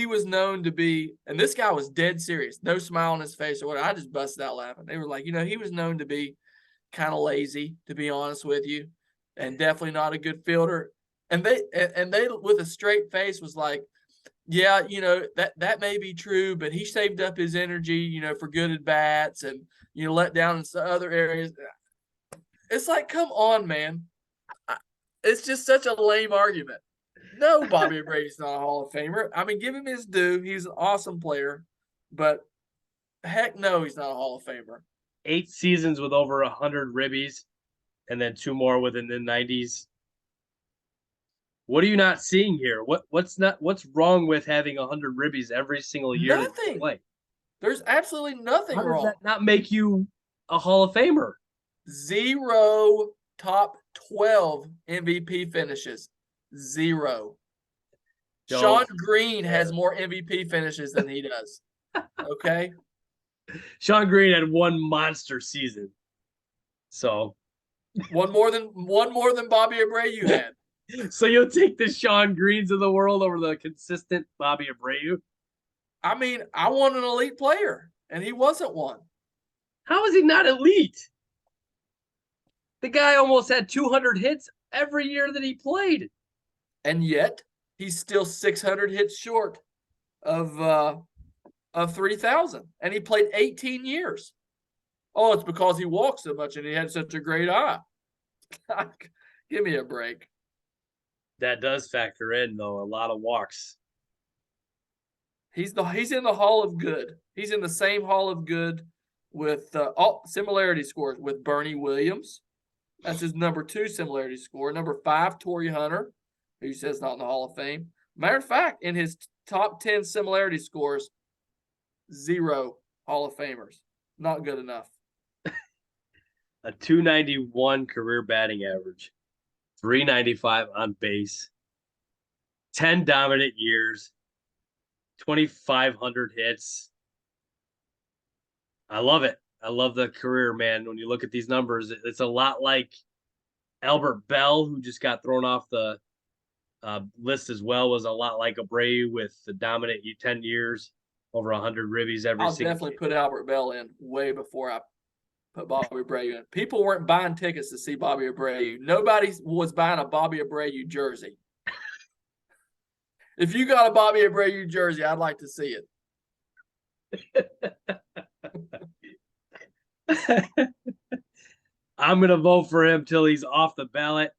was known to be," and this guy was dead serious, no smile on his face or whatever. I just busted out laughing. They were like, "You know, he was known to be kind of lazy, to be honest with you, and definitely not a good fielder." And they with a straight face was like, "Yeah, you know, that may be true, but he saved up his energy, you know, for good at bats and, you know, let down in some other areas." It's like, come on, man. It's just such a lame argument. No, Bobby Abreu's not a Hall of Famer. I mean, give him his due. He's an awesome player, but heck no, he's not a Hall of Famer. 8 seasons with over 100 ribbies, and then 2 more within the 90s. What are you not seeing here? What's wrong with having 100 ribbies every single year? Nothing. There's absolutely nothing wrong. How does that not make you a Hall of Famer? 0 top 12 MVP finishes. 0. Sean Green has more MVP finishes than he does. Okay. Sean Green had 1 monster season. So one more than Bobby Abreu had. So you'll take the Sean Greens of the world over the consistent Bobby Abreu? I mean, I want an elite player, and he wasn't one. How is he not elite? The guy almost had 200 hits every year that he played. And yet, he's still 600 hits short of 3,000. And he played 18 years. Oh, it's because he walked so much and he had such a great eye. Give me a break. That does factor in, though, a lot of walks. He's in the Hall of Good. He's in the same Hall of Good with all similarity scores with Bernie Williams. That's his number 2 similarity score. Number 5, Torrey Hunter, who says not in the Hall of Fame. Matter of fact, in his top 10 similarity scores, 0 Hall of Famers. Not good enough. A 291 career batting average, 395 on base, 10 dominant years, 2,500 hits. I love it. I love the career, man. When you look at these numbers, it's a lot like Albert Bell, who just got thrown off the list as well, was a lot like Abreu with the dominant 10 years, over 100 ribbies every I'll single definitely game. put Albert Bell in way before I put Bobby Abreu in. People weren't buying tickets to see Bobby Abreu. Nobody was buying a Bobby Abreu jersey. If you got a Bobby Abreu jersey, I'd like to see it. I'm going to vote for him till he's off the ballot.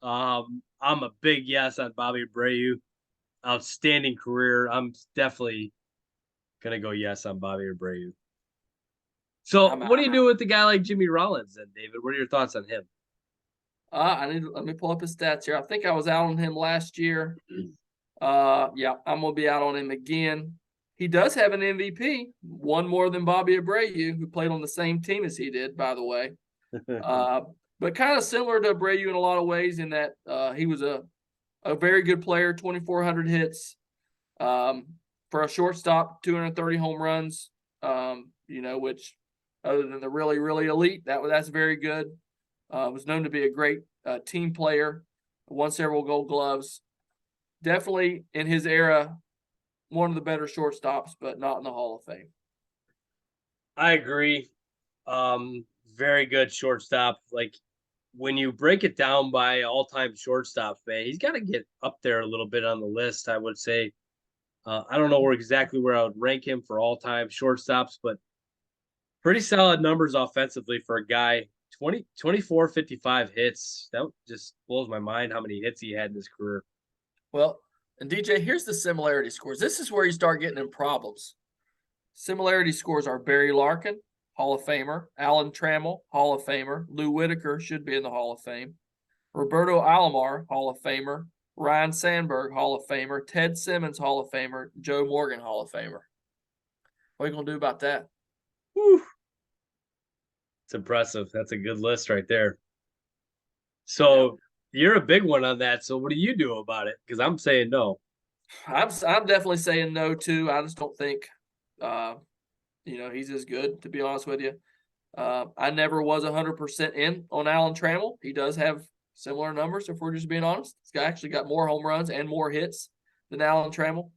I'm a big yes on Bobby Abreu. Outstanding career. I'm definitely going to go yes on Bobby Abreu. So, what do you do with the guy like Jimmy Rollins then, David? What are your thoughts on him? Let me pull up his stats here. I think I was out on him last year. Yeah, I'm gonna be out on him again. He does have an MVP, one more than Bobby Abreu, who played on the same team as he did, by the way. But kind of similar to Abreu in a lot of ways in that he was a very good player, 2,400 hits. For a shortstop, 230 home runs, which other than the really, really elite, that's very good. Was known to be a great team player, won several gold gloves. Definitely in his era, one of the better shortstops, but not in the Hall of Fame. I agree. Very good shortstop. Like when you break it down by all-time shortstops, man, he's got to get up there a little bit on the list, I would say. I don't know exactly where I would rank him for all-time shortstops, but pretty solid numbers offensively for a guy. 24, 55 hits. That just blows my mind how many hits he had in his career. Well, and DJ, here's the similarity scores. This is where you start getting in problems. Similarity scores are Barry Larkin, Hall of Famer, Alan Trammell, Hall of Famer, Lou Whitaker should be in the Hall of Fame, Roberto Alomar, Hall of Famer, Ryan Sandberg, Hall of Famer, Ted Simmons, Hall of Famer, Joe Morgan, Hall of Famer. What are you going to do about that? Whew. It's impressive. That's a good list right there. So you're a big one on that. So what do you do about it? Because I'm saying no. I'm definitely saying no too. I just don't think, he's as good, to be honest with you. I never was 100% in on Alan Trammell. He does have similar numbers, if we're just being honest. This guy actually got more home runs and more hits than Alan Trammell.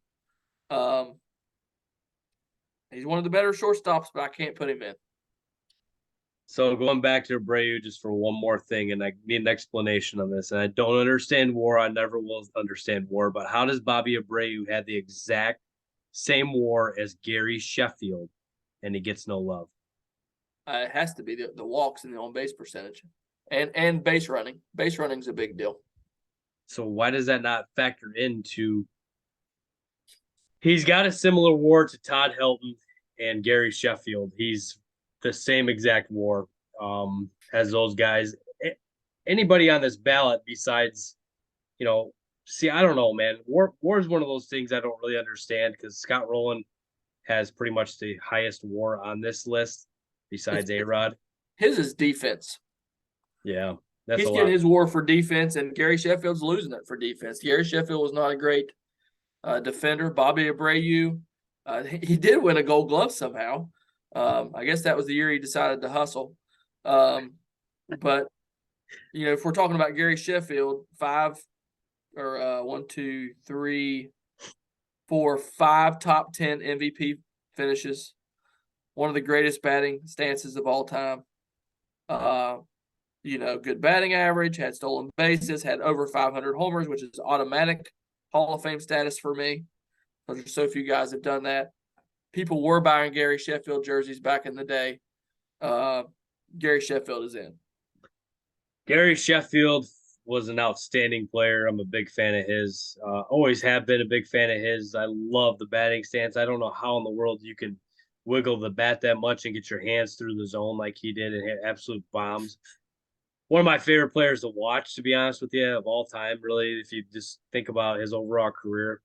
He's one of the better shortstops, but I can't put him in. So going back to Abreu just for one more thing, and I need an explanation on this. And I don't understand WAR. I never will understand WAR. But how does Bobby Abreu have the exact same WAR as Gary Sheffield, and he gets no love? It has to be the walks and the on base percentage, and base running. Base running is a big deal. So why does that not factor into? He's got a similar WAR to Todd Helton and Gary Sheffield. He's the same exact WAR as those guys. Anybody on this ballot besides, I don't know, man. WAR is one of those things I don't really understand because Scott Rowland has pretty much the highest WAR on this list besides A-Rod. His is defense. Yeah, he's getting his WAR for defense, and Gary Sheffield's losing it for defense. Gary Sheffield was not a great defender. Bobby Abreu, he did win a Gold Glove somehow. I guess that was the year he decided to hustle. But if we're talking about Gary Sheffield, 5 top 10 MVP finishes. One of the greatest batting stances of all time. Good batting average, had stolen bases, had over 500 homers, which is automatic Hall of Fame status for me. There's so few guys have done that. People were buying Gary Sheffield jerseys back in the day. Gary Sheffield is in. Gary Sheffield, was an outstanding player. I'm a big fan of his. Always have been a big fan of his. I love the batting stance. I don't know how in the world you can wiggle the bat that much and get your hands through the zone like he did and hit absolute bombs. One of my favorite players to watch, to be honest with you, of all time, really, if you just think about his overall career.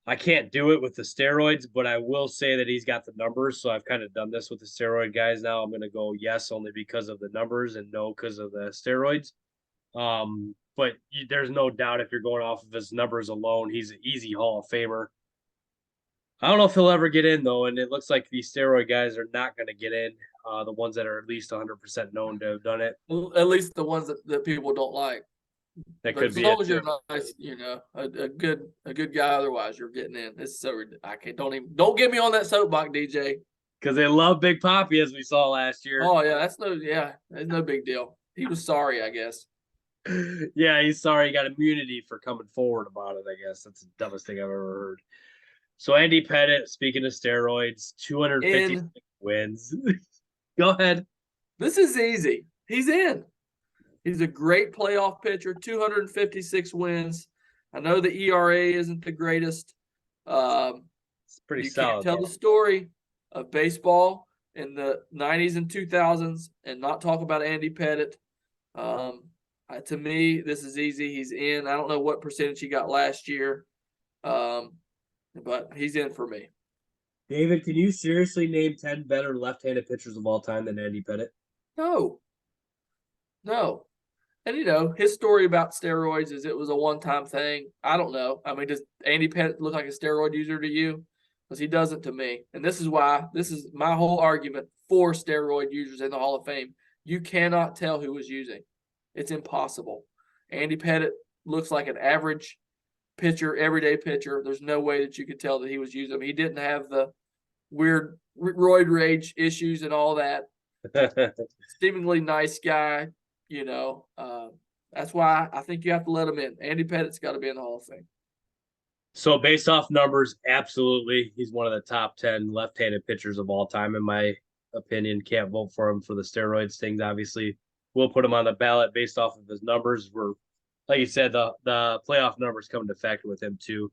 I can't do it with the steroids, but I will say that he's got the numbers. So I've kind of done this with the steroid guys now. I'm going to go yes only because of the numbers and no because of the steroids. But there's no doubt if you're going off of his numbers alone, he's an easy Hall of Famer. I don't know if he'll ever get in though, and it looks like these steroid guys are not going to get in. The ones that are at least 100% known to have done it. At least the ones that people don't like. That But could as be it long as you're too. nice, a good guy, otherwise you're getting in. It's so I can't don't get me on that soapbox, DJ. Because they love Big Poppy, as we saw last year. Oh yeah, that's no big deal. He was sorry, I guess. Yeah, he's sorry he got immunity for coming forward about it. I guess that's the dumbest thing I've ever heard. So Andy Pettit, speaking of steroids, 256 In wins. Go ahead. this is easy. He's in. He's a great playoff pitcher. 256 wins. I know the ERA isn't the greatest. It's pretty You can't solid. tell the story of baseball in the 90s and 2000s and not talk about Andy Pettit. To me, this is easy. He's in. I don't know what percentage he got last year, but he's in for me. David, can you seriously name 10 better left-handed pitchers of all time than Andy Pettit? No, no. And his story about steroids is it was a one-time thing. I don't know. I mean, does Andy Pettit look like a steroid user to you? Because he doesn't to me. And this is my whole argument for steroid users in the Hall of Fame. You cannot tell who was using. It's impossible. Andy Pettit looks like an average pitcher, everyday pitcher. There's no way that you could tell that he was using them. He didn't have the weird roid rage issues and all that. Seemingly nice guy. That's why I think you have to let him in. Andy Pettit's got to be in the Hall of Fame. So based off numbers, absolutely. He's one of the top 10 left-handed pitchers of all time, in my opinion. Can't vote for him for the steroids things, obviously. We'll put him on the ballot based off of his numbers. Like you said, the playoff numbers come into factor with him too.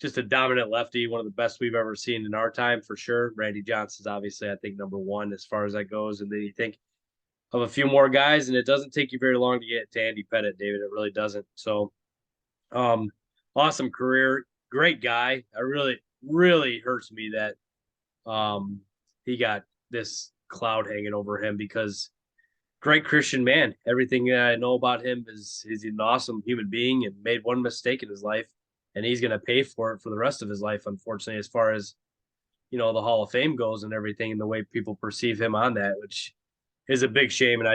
Just a dominant lefty, one of the best we've ever seen in our time for sure. Randy Johnson's obviously, I think, number one as far as that goes. And then you think of a few more guys, and it doesn't take you very long to get to Andy Pettit, David. It really doesn't. So, awesome career, great guy. I really hurts me that he got this cloud hanging over him because great Christian man. Everything that I know about him is he's an awesome human being and made one mistake in his life, and he's going to pay for it for the rest of his life, unfortunately, as far as the Hall of Fame goes and everything, and the way people perceive him on that, which is a big shame. And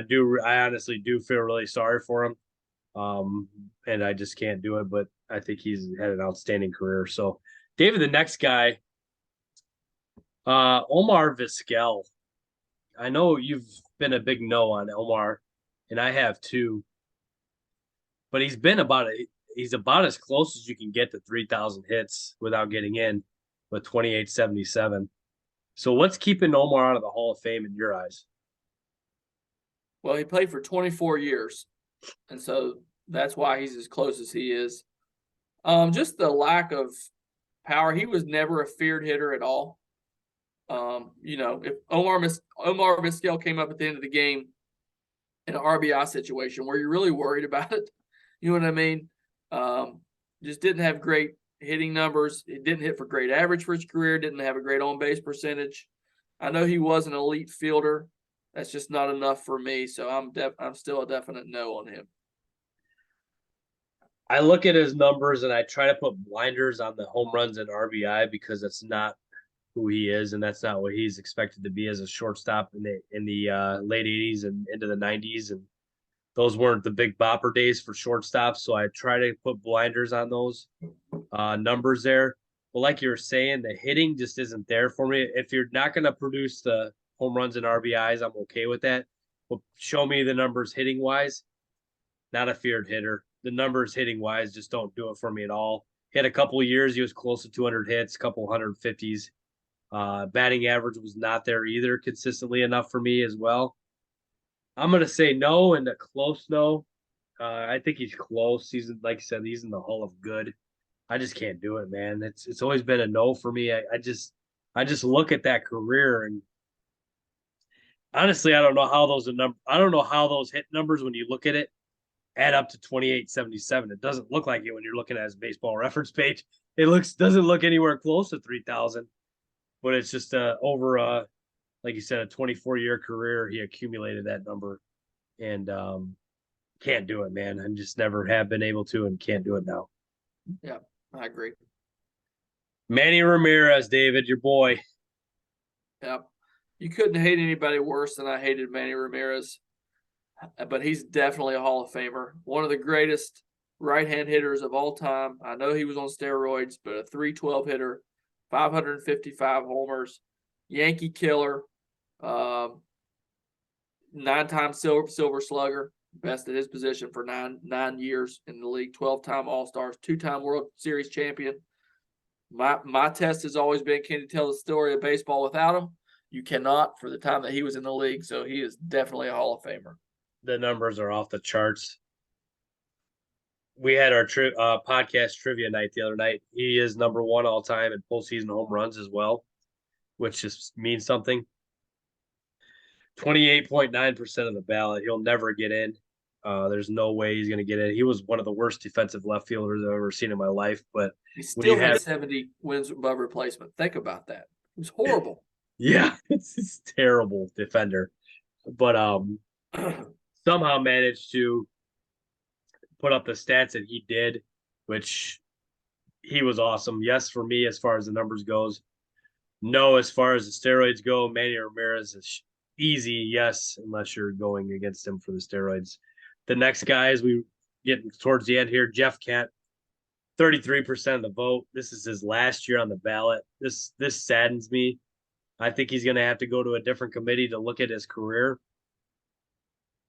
I honestly do feel really sorry for him. And I just can't do it, but I think he's had an outstanding career. So David, the next guy, Omar Vizquel. I know you've been a big no on Omar, and I have too. But he's about as close as you can get to 3,000 hits without getting in with 2877. So what's keeping Omar out of the Hall of Fame in your eyes? Well, he played for 24 years, and so that's why he's as close as he is. Just the lack of power. He was never a feared hitter at all. If Omar Vizquel came up at the end of the game in an RBI situation, were you really worried about it? You know what I mean? Just didn't have great hitting numbers. He didn't hit for great average for his career. Didn't have a great on base percentage. I know he was an elite fielder. That's just not enough for me. So I'm still a definite no on him. I look at his numbers and I try to put blinders on the home runs and RBI because that's not who he is, and that's not what he's expected to be as a shortstop in the late '80s and into the '90s, and those weren't the big bopper days for shortstops. So I try to put blinders on those numbers there. But like you were saying, the hitting just isn't there for me. If you're not going to produce the home runs and RBIs, I'm okay with that. But show me the numbers hitting wise. Not a feared hitter. The numbers hitting wise just don't do it for me at all. He had a couple of years, he was close to 200 hits, a couple 150s. Batting average was not there either consistently enough for me as well. I'm going to say no and a close no. I think he's close. He's like I said, he's in the Hall of Good. I just can't do it, man. It's always been a no for me. I just look at that career and honestly, I don't know how I don't know how those hit numbers when you look at it add up to 2877. It doesn't look like it when you're looking at his baseball reference page. It doesn't look anywhere close to 3000, but it's just over like you said, a 24-year career. He accumulated that number and can't do it, man. I just never have been able to and can't do it now. Yeah, I agree. Manny Ramirez, David, your boy. Yeah. You couldn't hate anybody worse than I hated Manny Ramirez, but he's definitely a Hall of Famer. One of the greatest right-hand hitters of all time. I know he was on steroids, but a 312 hitter, 555 homers, Yankee killer, 9-time silver slugger, best at his position for nine years in the league, 12-time All-Stars, 2-time World Series champion. My test has always been, can you tell the story of baseball without him? You cannot for the time that he was in the league. So he is definitely a Hall of Famer. The numbers are off the charts. We had our podcast trivia night the other night. He is number one all time in postseason home runs as well, which just means something. 28.9% of the ballot. He'll never get in. There's no way he's going to get in. He was one of the worst defensive left fielders I've ever seen in my life. But he when you still had have 70 wins above replacement. Think about that. It was horrible. Yeah, it's terrible defender. But somehow managed to put up the stats that he did, which he was awesome. Yes, for me, as far as the numbers goes. No, as far as the steroids go, Manny Ramirez is easy. Yes, unless you're going against him for the steroids. The next guy, as we get towards the end here, Jeff Kent, 33% of the vote. This is his last year on the ballot. This saddens me. I think he's going to have to go to a different committee to look at his career.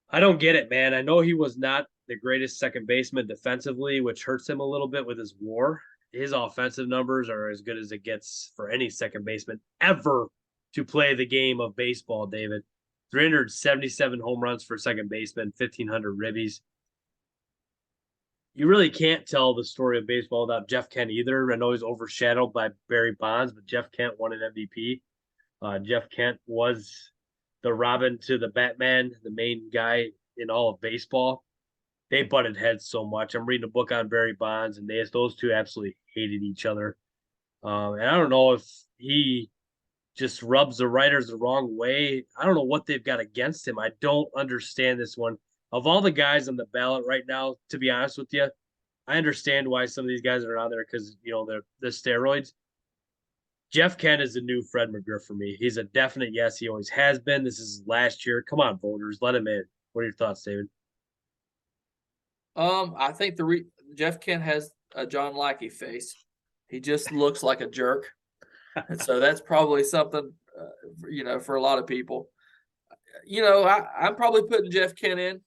I don't get it, man. I know he was not the greatest second baseman defensively, which hurts him a little bit with his WAR. His offensive numbers are as good as it gets for any second baseman ever to play the game of baseball, David. 377 home runs for second baseman, 1,500 ribbies. You really can't tell the story of baseball without Jeff Kent either. I know he's overshadowed by Barry Bonds, but Jeff Kent won an MVP. Jeff Kent was the Robin to the Batman, the main guy in all of baseball. They butted heads so much. I'm reading a book on Barry Bonds, and those two absolutely hated each other. And I don't know if he just rubs the writers the wrong way. I don't know what they've got against him. I don't understand this one. Of all the guys on the ballot right now, to be honest with you, I understand why some of these guys are on there because they're the steroids. Jeff Kent is the new Fred McGriff for me. He's a definite yes. He always has been. This is his last year. Come on, voters, let him in. What are your thoughts, David? I think Jeff Kent has a John Lackey face. He just looks like a jerk, and so that's probably something for a lot of people. I'm probably putting Jeff Kent in,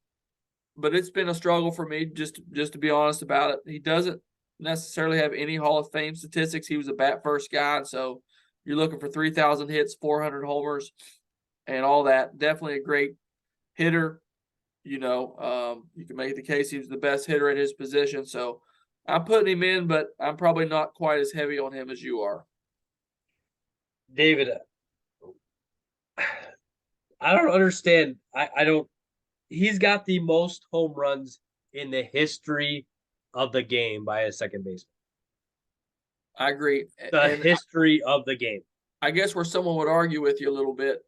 but it's been a struggle for me just to be honest about it. He doesn't necessarily have any Hall of Fame statistics. He was a bat first guy, and so you're looking for 3,000 hits, 400 homers, and all that. Definitely a great hitter. You can make the case he was the best hitter at his position. So I'm putting him in, but I'm probably not quite as heavy on him as you are. David, I don't understand. I don't. He's got the most home runs in the history of the game by a second baseman. I agree. The history of the game. I guess where someone would argue with you a little bit.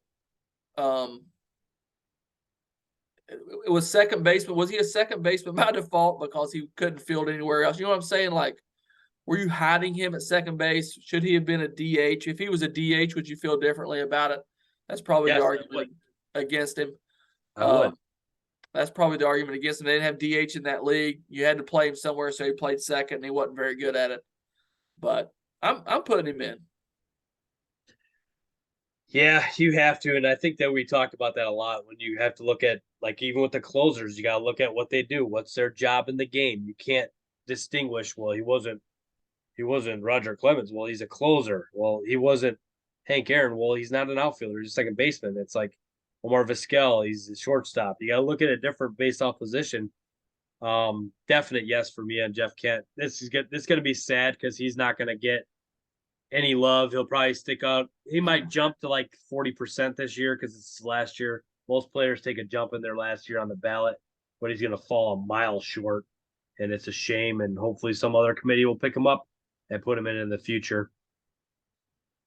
It was second baseman. Was he a second baseman by default because he couldn't field anywhere else? You know what I'm saying? Like, were you hiding him at second base? Should he have been a DH? If he was a DH, would you feel differently about it? That's probably the argument against him. I would. That's probably the argument against him. They didn't have DH in that league. You had to play him somewhere, so he played second, and he wasn't very good at it. But I'm putting him in. Yeah, you have to, and I think that we talked about that a lot. When you have to look at, like, even with the closers, you got to look at what they do. What's their job in the game? You can't distinguish. Well, he wasn't Roger Clemens. Well, he's a closer. Well, he wasn't Hank Aaron. Well, he's not an outfielder. He's a second baseman. It's like Omar Vizquel. He's a shortstop. You got to look at it different based off position. Definite yes for me on Jeff Kent. This is good. This is going to be sad because he's not going to get any love. He'll probably stick out. He might jump to like 40% this year because it's last year. Most players take a jump in their last year on the ballot, but he's going to fall a mile short, and it's a shame. And hopefully, some other committee will pick him up and put him in the future.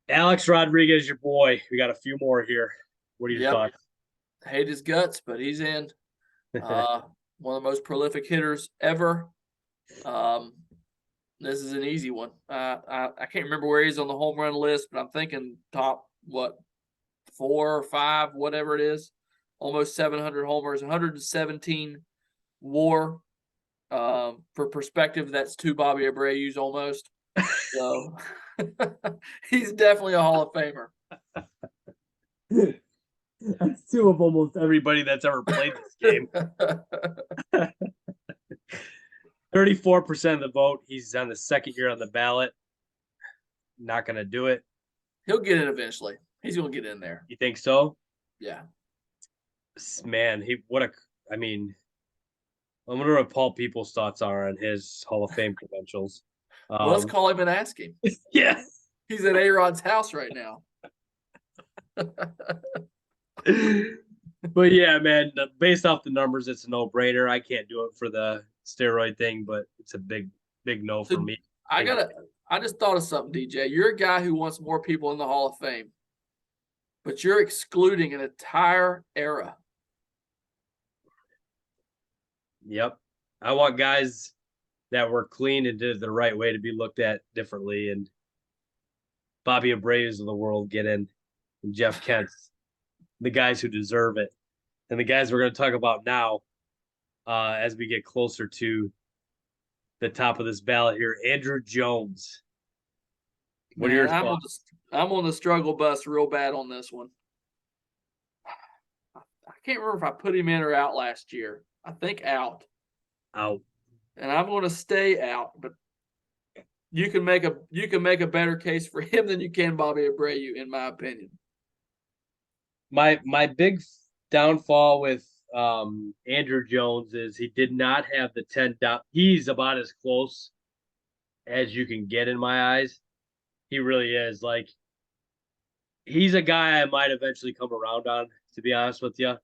Alex Rodriguez, your boy. We got a few more here. What are your Yep. thoughts? Hate his guts, but he's in. One of the most prolific hitters ever. This is an easy one. I can't remember where he's on the home run list, but I'm thinking top 4 or 5, whatever it is. Almost 700 homers, 117 WAR. For perspective, that's 2 Bobby Abreu's almost. So he's definitely a Hall of Famer. That's 2 of almost everybody that's ever played this game. 34% of the vote. He's on the second year on the ballot. Not going to do it. He'll get it eventually. He's going to get in there. You think so? Yeah. Man, I wonder what Paul People's thoughts are on his Hall of Fame credentials. Well, let's call him and ask him. Yeah. He's at A-Rod's house right now. But yeah, man, based off the numbers, it's a no-brainer. I can't do it for the steroid thing, but it's a big no for me. I just thought of something, DJ. You're a guy who wants more people in the Hall of Fame, but you're excluding an entire era. Yep. I want guys that were clean and did it the right way to be looked at differently. And Bobby Abreu's of the world get in, and Jeff Kent's, the guys who deserve it. And the guys we're going to talk about now, as we get closer to the top of this ballot here, Andrew Jones. What are your thoughts? I'm on the struggle bus real bad on this one. I can't remember if I put him in or out last year. I think out. Out. And I'm going to stay out, but you can make a better case for him than you can Bobby Abreu, in my opinion. My big downfall with Andrew Jones is he did not have the 10 down. He's about as close as you can get in my eyes. He really is. Like, he's a guy I might eventually come around on, to be honest with you.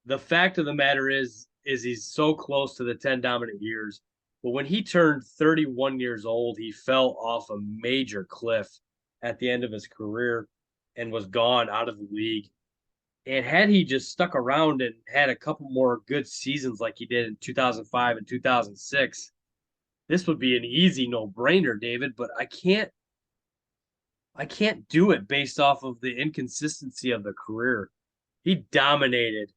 The fact of the matter is he's so close to the 10 dominant years. But when he turned 31 years old, he fell off a major cliff at the end of his career and was gone out of the league. And had he just stuck around and had a couple more good seasons like he did in 2005 and 2006, this would be an easy no-brainer, David, but I can't do it based off of the inconsistency of the career. He dominated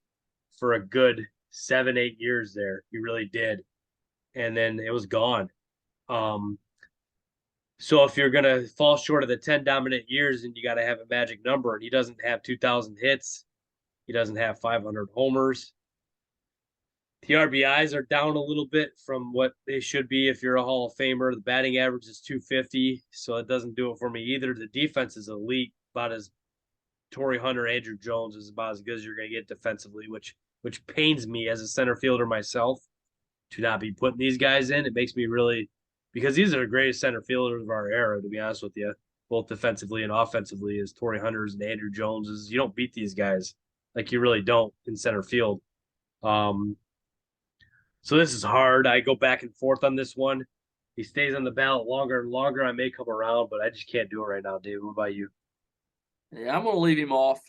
for a good 7-8 years there. He really did. And then it was gone. So if you're going to fall short of the 10 dominant years, and you got to have a magic number, and he doesn't have 2,000 hits, he doesn't have 500 homers. The RBIs are down a little bit from what they should be if you're a Hall of Famer. The batting average is 250, so it doesn't do it for me either. The defense is elite, about as Torrey Hunter, Andrew Jones is about as good as you're going to get defensively, which pains me as a center fielder myself to not be putting these guys in. It makes me really, because these are the greatest center fielders of our era, to be honest with you, both defensively and offensively, as Torrey Hunters and Andrew Joneses. You don't beat these guys. Like, you really don't in center field. So this is hard. I go back and forth on this one. He stays on the ballot longer and longer. I may come around, but I just can't do it right now, Dave. What about you? Yeah, I'm going to leave him off.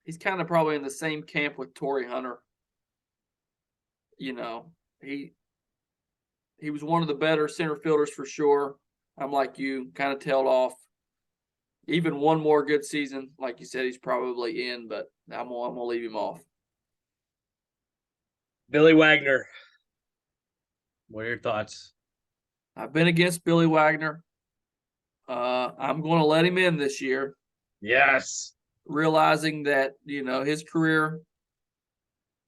He's kind of probably in the same camp with Torrey Hunter. You know, he was one of the better center fielders for sure. I'm like you, kind of tailed off. Even one more good season, like you said, he's probably in, but I'm gonna leave him off. Billy Wagner. What are your thoughts? I've been against Billy Wagner. I'm going to let him in this year. Yes. Realizing that, you know, his career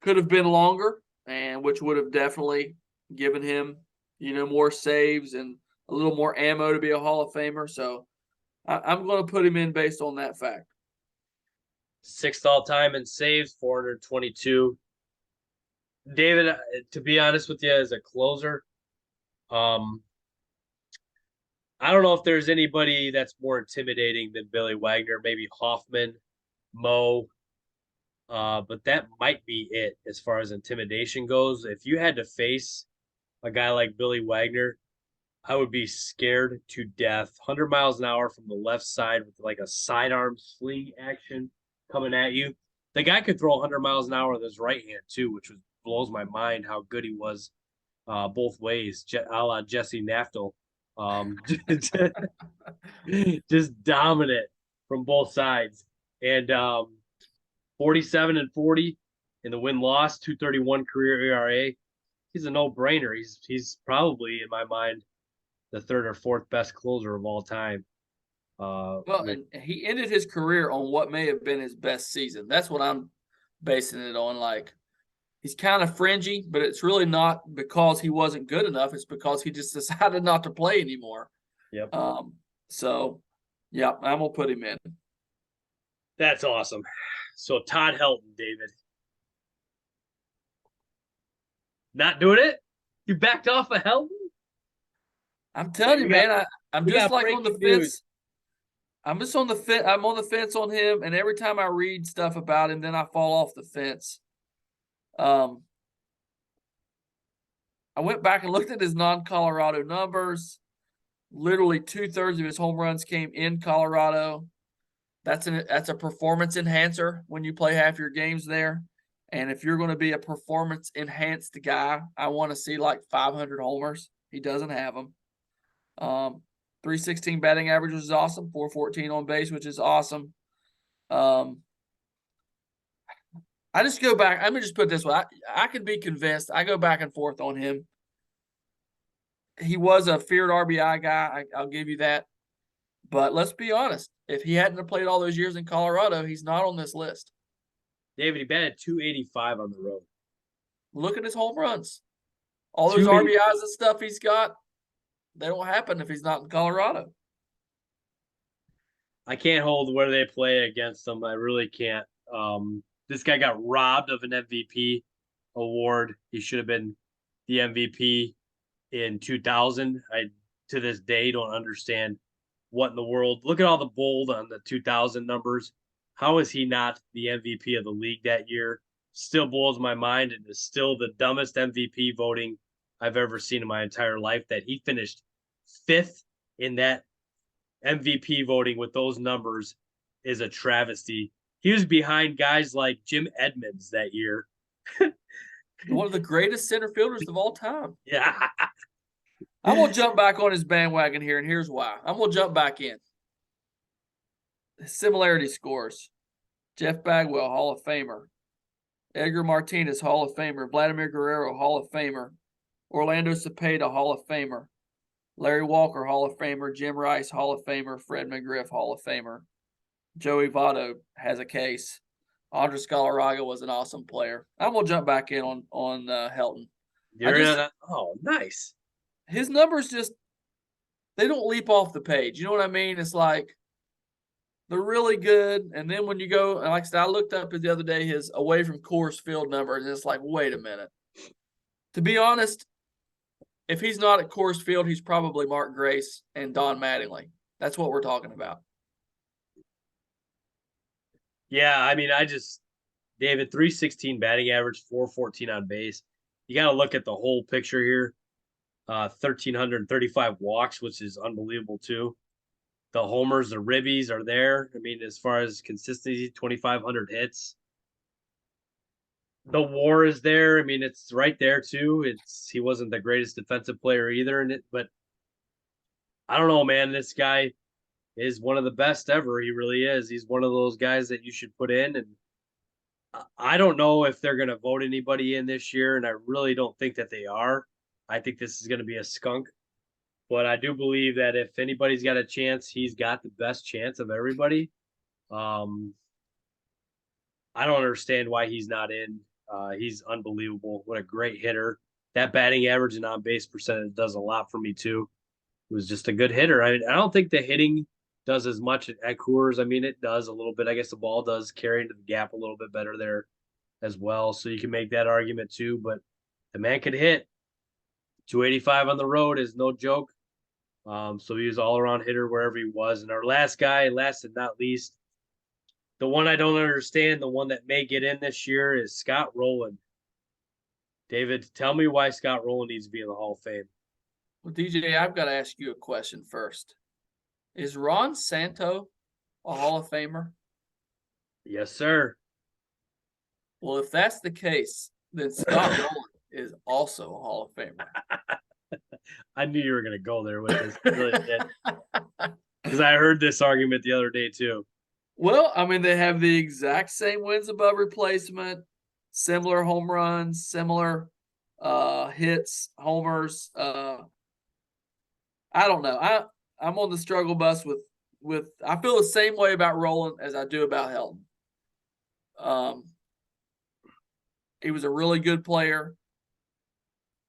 could have been longer, and which would have definitely given him, you know, more saves and a little more ammo to be a Hall of Famer. So I'm going to put him in based on that fact. 6th all time in saves, 422. David, to be honest with you, as a closer, um, I don't know if there's anybody that's more intimidating than Billy Wagner. Maybe Hoffman, Mo, but that might be it as far as intimidation goes. If you had to face a guy like Billy Wagner, I would be scared to death. 100 miles an hour from the left side with like a sidearm sling action coming at you. The guy could throw 100 miles an hour with his right hand too, which blows my mind how good he was both ways, a la Jesse Naftel. Just dominant from both sides. And 47 and 40 in the win loss, 231 career ERA. He's a no brainer. He's probably in my mind the third or fourth best closer of all time. Well, and he ended his career on what may have been his best season. That's what I'm basing it on. Like, he's kind of fringy, but it's really not because he wasn't good enough. It's because he just decided not to play anymore. Yep. So, yeah, I'm gonna put him in. That's awesome. So Todd Helton, David. Not doing it? You backed off of Helton? I'm telling you, man, I'm we just got like on the breaking news. fence. I'm just on the fence. I'm on the fence on him, and every time I read stuff about him, then I fall off the fence. I went back and looked at his non-Colorado numbers. Literally 2/3 of his home runs came in Colorado. That's a performance enhancer when you play half your games there. And if you're going to be a performance enhanced guy, I want to see like 500 homers. He doesn't have them. 316 batting average, which is awesome. 414 on base, which is awesome. I just go back. Let me just put it this way. I could be convinced. I go back and forth on him. He was a feared RBI guy. I'll give you that. But let's be honest. If he hadn't have played all those years in Colorado, he's not on this list. David, he batted 285 on the road. Look at his home runs. All those RBIs and stuff he's got, they don't happen if he's not in Colorado. I can't hold where they play against him. I really can't. This guy got robbed of an MVP award. He should have been the MVP in 2000. I to this day don't understand what in the world. Look at all the bold on the 2000 numbers. How is he not the MVP of the league that year? Still blows my mind and is still the dumbest MVP voting I've ever seen in my entire life. That he finished fifth in that MVP voting with those numbers is a travesty. He was behind guys like Jim Edmonds that year. One of the greatest center fielders of all time. Yeah. I'm going to jump back on his bandwagon here, and here's why. I'm going to jump back in. Similarity scores. Jeff Bagwell, Hall of Famer. Edgar Martinez, Hall of Famer. Vladimir Guerrero, Hall of Famer. Orlando Cepeda, Hall of Famer. Larry Walker, Hall of Famer. Jim Rice, Hall of Famer. Fred McGriff, Hall of Famer. Joey Votto has a case. Andres Galarraga was an awesome player. I'm going to jump back in on Helton. Oh, nice. His numbers they don't leap off the page. You know what I mean? It's like they're really good. And then when you go, and like I said, I looked up the other day his away from Coors Field number, and it's like, wait a minute. To be honest, if he's not at Coors Field, he's probably Mark Grace and Don Mattingly. That's what we're talking about. Yeah, I mean, David, 316 batting average, 414 on base. You got to look at the whole picture here. 1,335 walks, which is unbelievable too. The homers, the ribbies are there. I mean, as far as consistency, 2,500 hits. The WAR is there. I mean, it's right there too. He wasn't the greatest defensive player either, but I don't know, man. This guy is one of the best ever. He really is. He's one of those guys that you should put in. And I don't know if they're going to vote anybody in this year, and I really don't think that they are. I think this is going to be a skunk. But I do believe that if anybody's got a chance, he's got the best chance of everybody. I don't understand why he's not in. He's unbelievable. What a great hitter. That batting average and on base percentage does a lot for me too. He was just a good hitter. I don't think the hitting does as much at Coors. I mean, it does a little bit. I guess the ball does carry into the gap a little bit better there as well. So you can make that argument too. But the man could hit. 285 on the road is no joke. So he was all around hitter wherever he was. And our last guy, last and not least, the one I don't understand, the one that may get in this year is Scott Rowland. David, tell me why Scott Rowland needs to be in the Hall of Fame. Well, DJ, I've got to ask you a question first. Is Ron Santo a Hall of Famer? Yes, sir. Well, if that's the case, then Scott Rowland is also a Hall of Famer. I knew you were going to go there with this. Because I heard this argument the other day, too. Well, I mean, they have the exact same wins above replacement, similar home runs, similar hits, homers. I don't know. I'm on the struggle bus with I feel the same way about Rowland as I do about Helton. He was a really good player.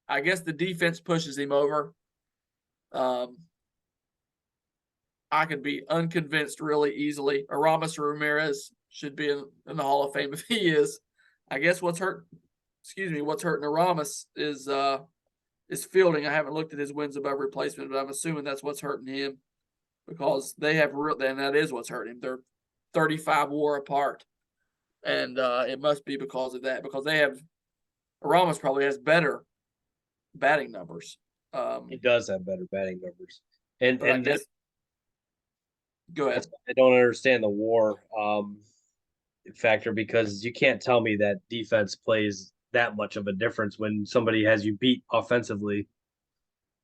I guess the defense pushes him over. I could be unconvinced really easily. Aramis Ramirez should be in the Hall of Fame if he is. I guess what's hurting Aramis is fielding. I haven't looked at his wins above replacement, but I'm assuming that's what's hurting him because they have and that is what's hurting him. They're 35 WAR apart, and it must be because of that. Because Aramis probably has better batting numbers. He does have better batting numbers, and I guess, go ahead. I don't understand the WAR factor because you can't tell me that defense plays that much of a difference when somebody has you beat offensively.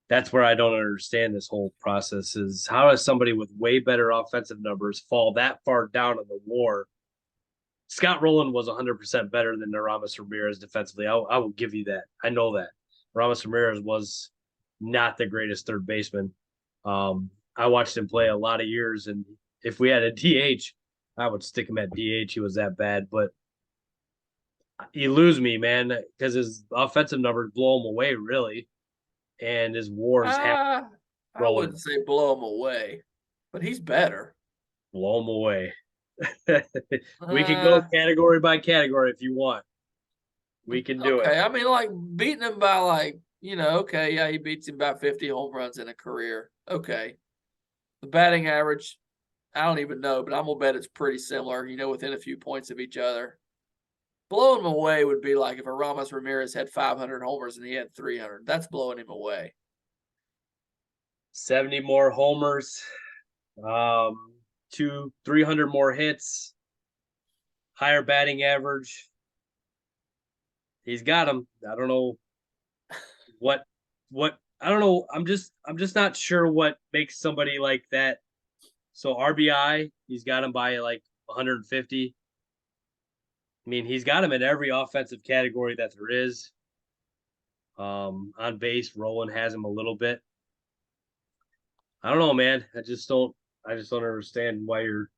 That's where I don't understand this whole process is how does somebody with way better offensive numbers fall that far down in the WAR? Scott Rowland was 100% better than Aramis Ramirez defensively. I will give you that. I know that. Aramis Ramirez was not the greatest third baseman. I watched him play a lot of years, and if we had a DH, I would stick him at DH. He was that bad, but you lose me, man, because his offensive numbers blow him away, really, and his WARs I wouldn't say blow him away, but he's better. Blow him away. We can go category by category if you want. We can do it. Okay, I mean, like beating him by okay, yeah, he beats him by 50 home runs in a career. Okay, the batting average, I don't even know, but I'm gonna bet it's pretty similar. Within a few points of each other. Blowing him away would be like if Aramis Ramirez had 500 homers and he had 300. That's blowing him away. 70 more homers, 300 more hits, higher batting average. He's got him. I don't know what I don't know. I'm just not sure what makes somebody like that. So RBI, he's got him by like 150. I mean, he's got him in every offensive category that there is. On base, Rowland has him a little bit. I don't know, man. I just don't understand why you're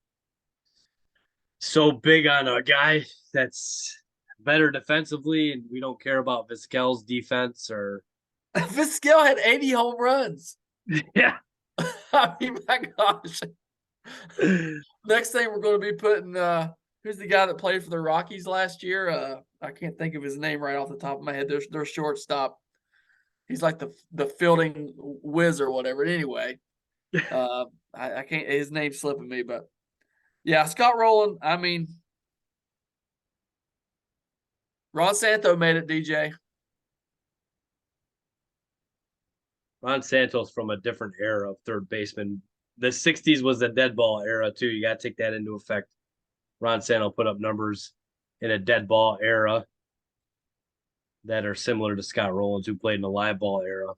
so big on a guy that's better defensively, and we don't care about Vizquel's defense or Vizquel had 80 home runs. Yeah. I mean, my gosh. Next thing we're going to be putting who's the guy that played for the Rockies last year? I can't think of his name right off the top of my head. Their shortstop. He's like the fielding whiz or whatever. Anyway, I can't. His name's slipping me, but yeah, Scott Rowland. I mean, Ron Santo made it. DJ. Ron Santos from a different era of third baseman. The 60s was the dead ball era, too. You got to take that into effect. Ron Santo put up numbers in a dead ball era that are similar to Scott Rowland's, who played in the live ball era.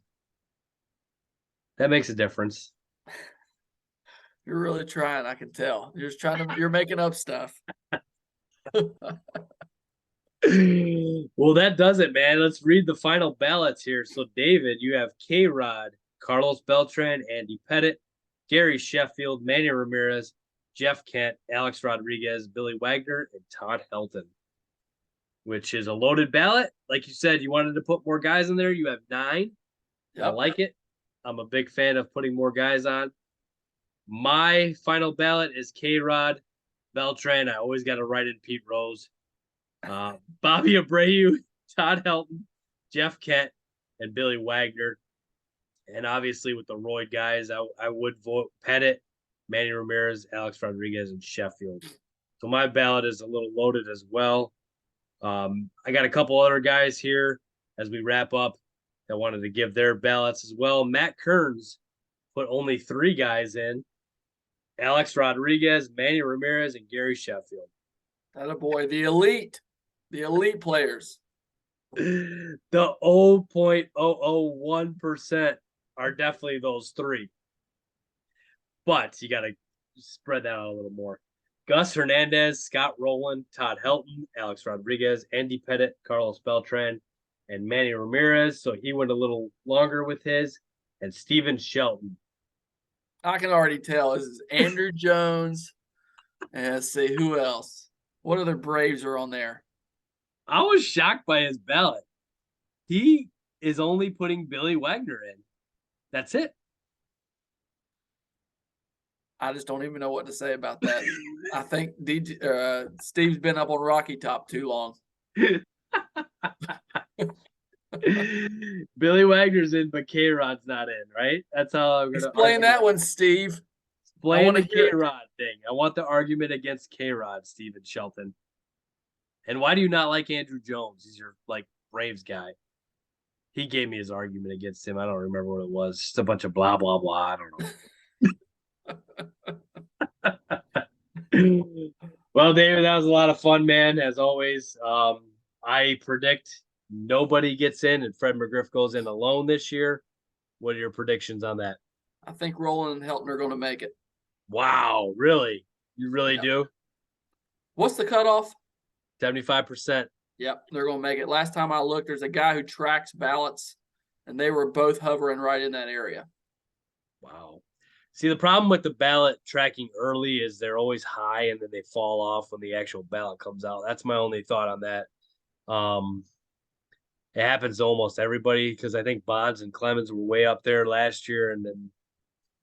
That makes a difference. You're really trying, I can tell. You're just you're making up stuff. Well, that does it, man. Let's read the final ballots here. So, David, you have K-Rod, Carlos Beltran, Andy Pettit, Gary Sheffield, Manny Ramirez, Jeff Kent, Alex Rodriguez, Billy Wagner, and Todd Helton, which is a loaded ballot. Like you said, you wanted to put more guys in there. You have 9. Yep. I like it. I'm a big fan of putting more guys on. My final ballot is K-Rod, Beltran. I always got to write in Pete Rose. Bobby Abreu, Todd Helton, Jeff Kent, and Billy Wagner. And obviously with the Royd guys, I would vote Pettit, Manny Ramirez, Alex Rodriguez, and Sheffield. So my ballot is a little loaded as well. I got a couple other guys here as we wrap up that wanted to give their ballots as well. Matt Kearns put only 3 guys in: Alex Rodriguez, Manny Ramirez, and Gary Sheffield. That boy, the elite players. The 0.001% are definitely those 3. But you got to spread that out a little more. Gus Hernandez, Scott Rowland, Todd Helton, Alex Rodriguez, Andy Pettit, Carlos Beltran, and Manny Ramirez. So he went a little longer with his. And Steven Shelton. I can already tell. This is Andrew Jones. And let's see, who else? What other Braves are on there? I was shocked by his ballot. He is only putting Billy Wagner in. That's it. I just don't even know what to say about that. I think Steve's been up on Rocky Top too long. Billy Wagner's in, but K-Rod's not in, right? That's how I'm going to explain that one, Steve. Explain the K-Rod thing. I want the argument against K-Rod, Steven Shelton. And why do you not like Andrew Jones? He's your Braves guy. He gave me his argument against him. I don't remember what it was. Just a bunch of blah blah blah. I don't know. Well, David, that was a lot of fun, man. As always, I predict nobody gets in and Fred McGriff goes in alone this year. What are your predictions on that? I think Rowland and Helton are going to make it. Wow, really? You really do? What's the cutoff? 75%. Yep, they're going to make it. Last time I looked, there's a guy who tracks ballots, and they were both hovering right in that area. Wow. See, the problem with the ballot tracking early is they're always high and then they fall off when the actual ballot comes out. That's my only thought on that. It happens to almost everybody because I think Bonds and Clemens were way up there last year, and then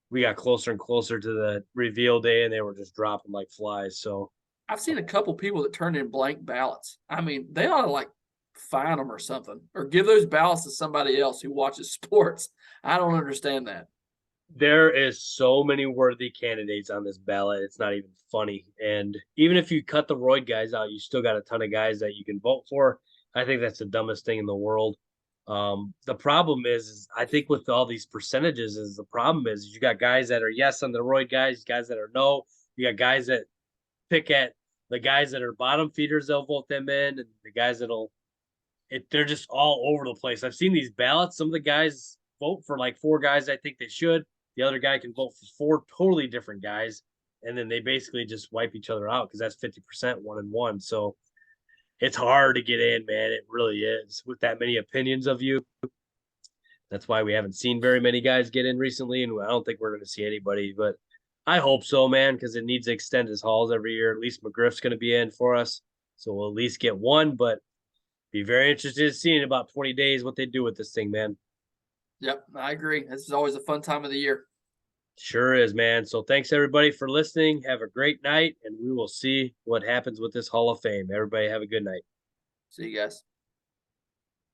we got closer and closer to the reveal day, and they were just dropping like flies. So I've seen a couple people that turned in blank ballots. I mean, they ought to fine them or something, or give those ballots to somebody else who watches sports. I don't understand that. There is so many worthy candidates on this ballot. It's not even funny. And even if you cut the Royd guys out, you still got a ton of guys that you can vote for. I think that's the dumbest thing in the world. The problem is I think with all these percentages the problem is you got guys that are yes on the Royd guys that are no. You got guys that pick at the guys that are bottom feeders, they'll vote them in, and the guys they're just all over the place. I've seen these ballots. Some of the guys vote for 4 guys I think they should. The other guy can vote for 4 totally different guys, and then they basically just wipe each other out because that's 50%, 1-1. So it's hard to get in, man. It really is with that many opinions of you. That's why we haven't seen very many guys get in recently, and I don't think we're going to see anybody. But I hope so, man, because it needs to extend his hauls every year. At least McGriff's going to be in for us, so we'll at least get one. But be very interested in seeing in about 20 days what they do with this thing, man. Yep, I agree. This is always a fun time of the year. Sure is, man. So thanks everybody for listening. Have a great night, and we will see what happens with this Hall of Fame. Everybody have a good night. See you guys.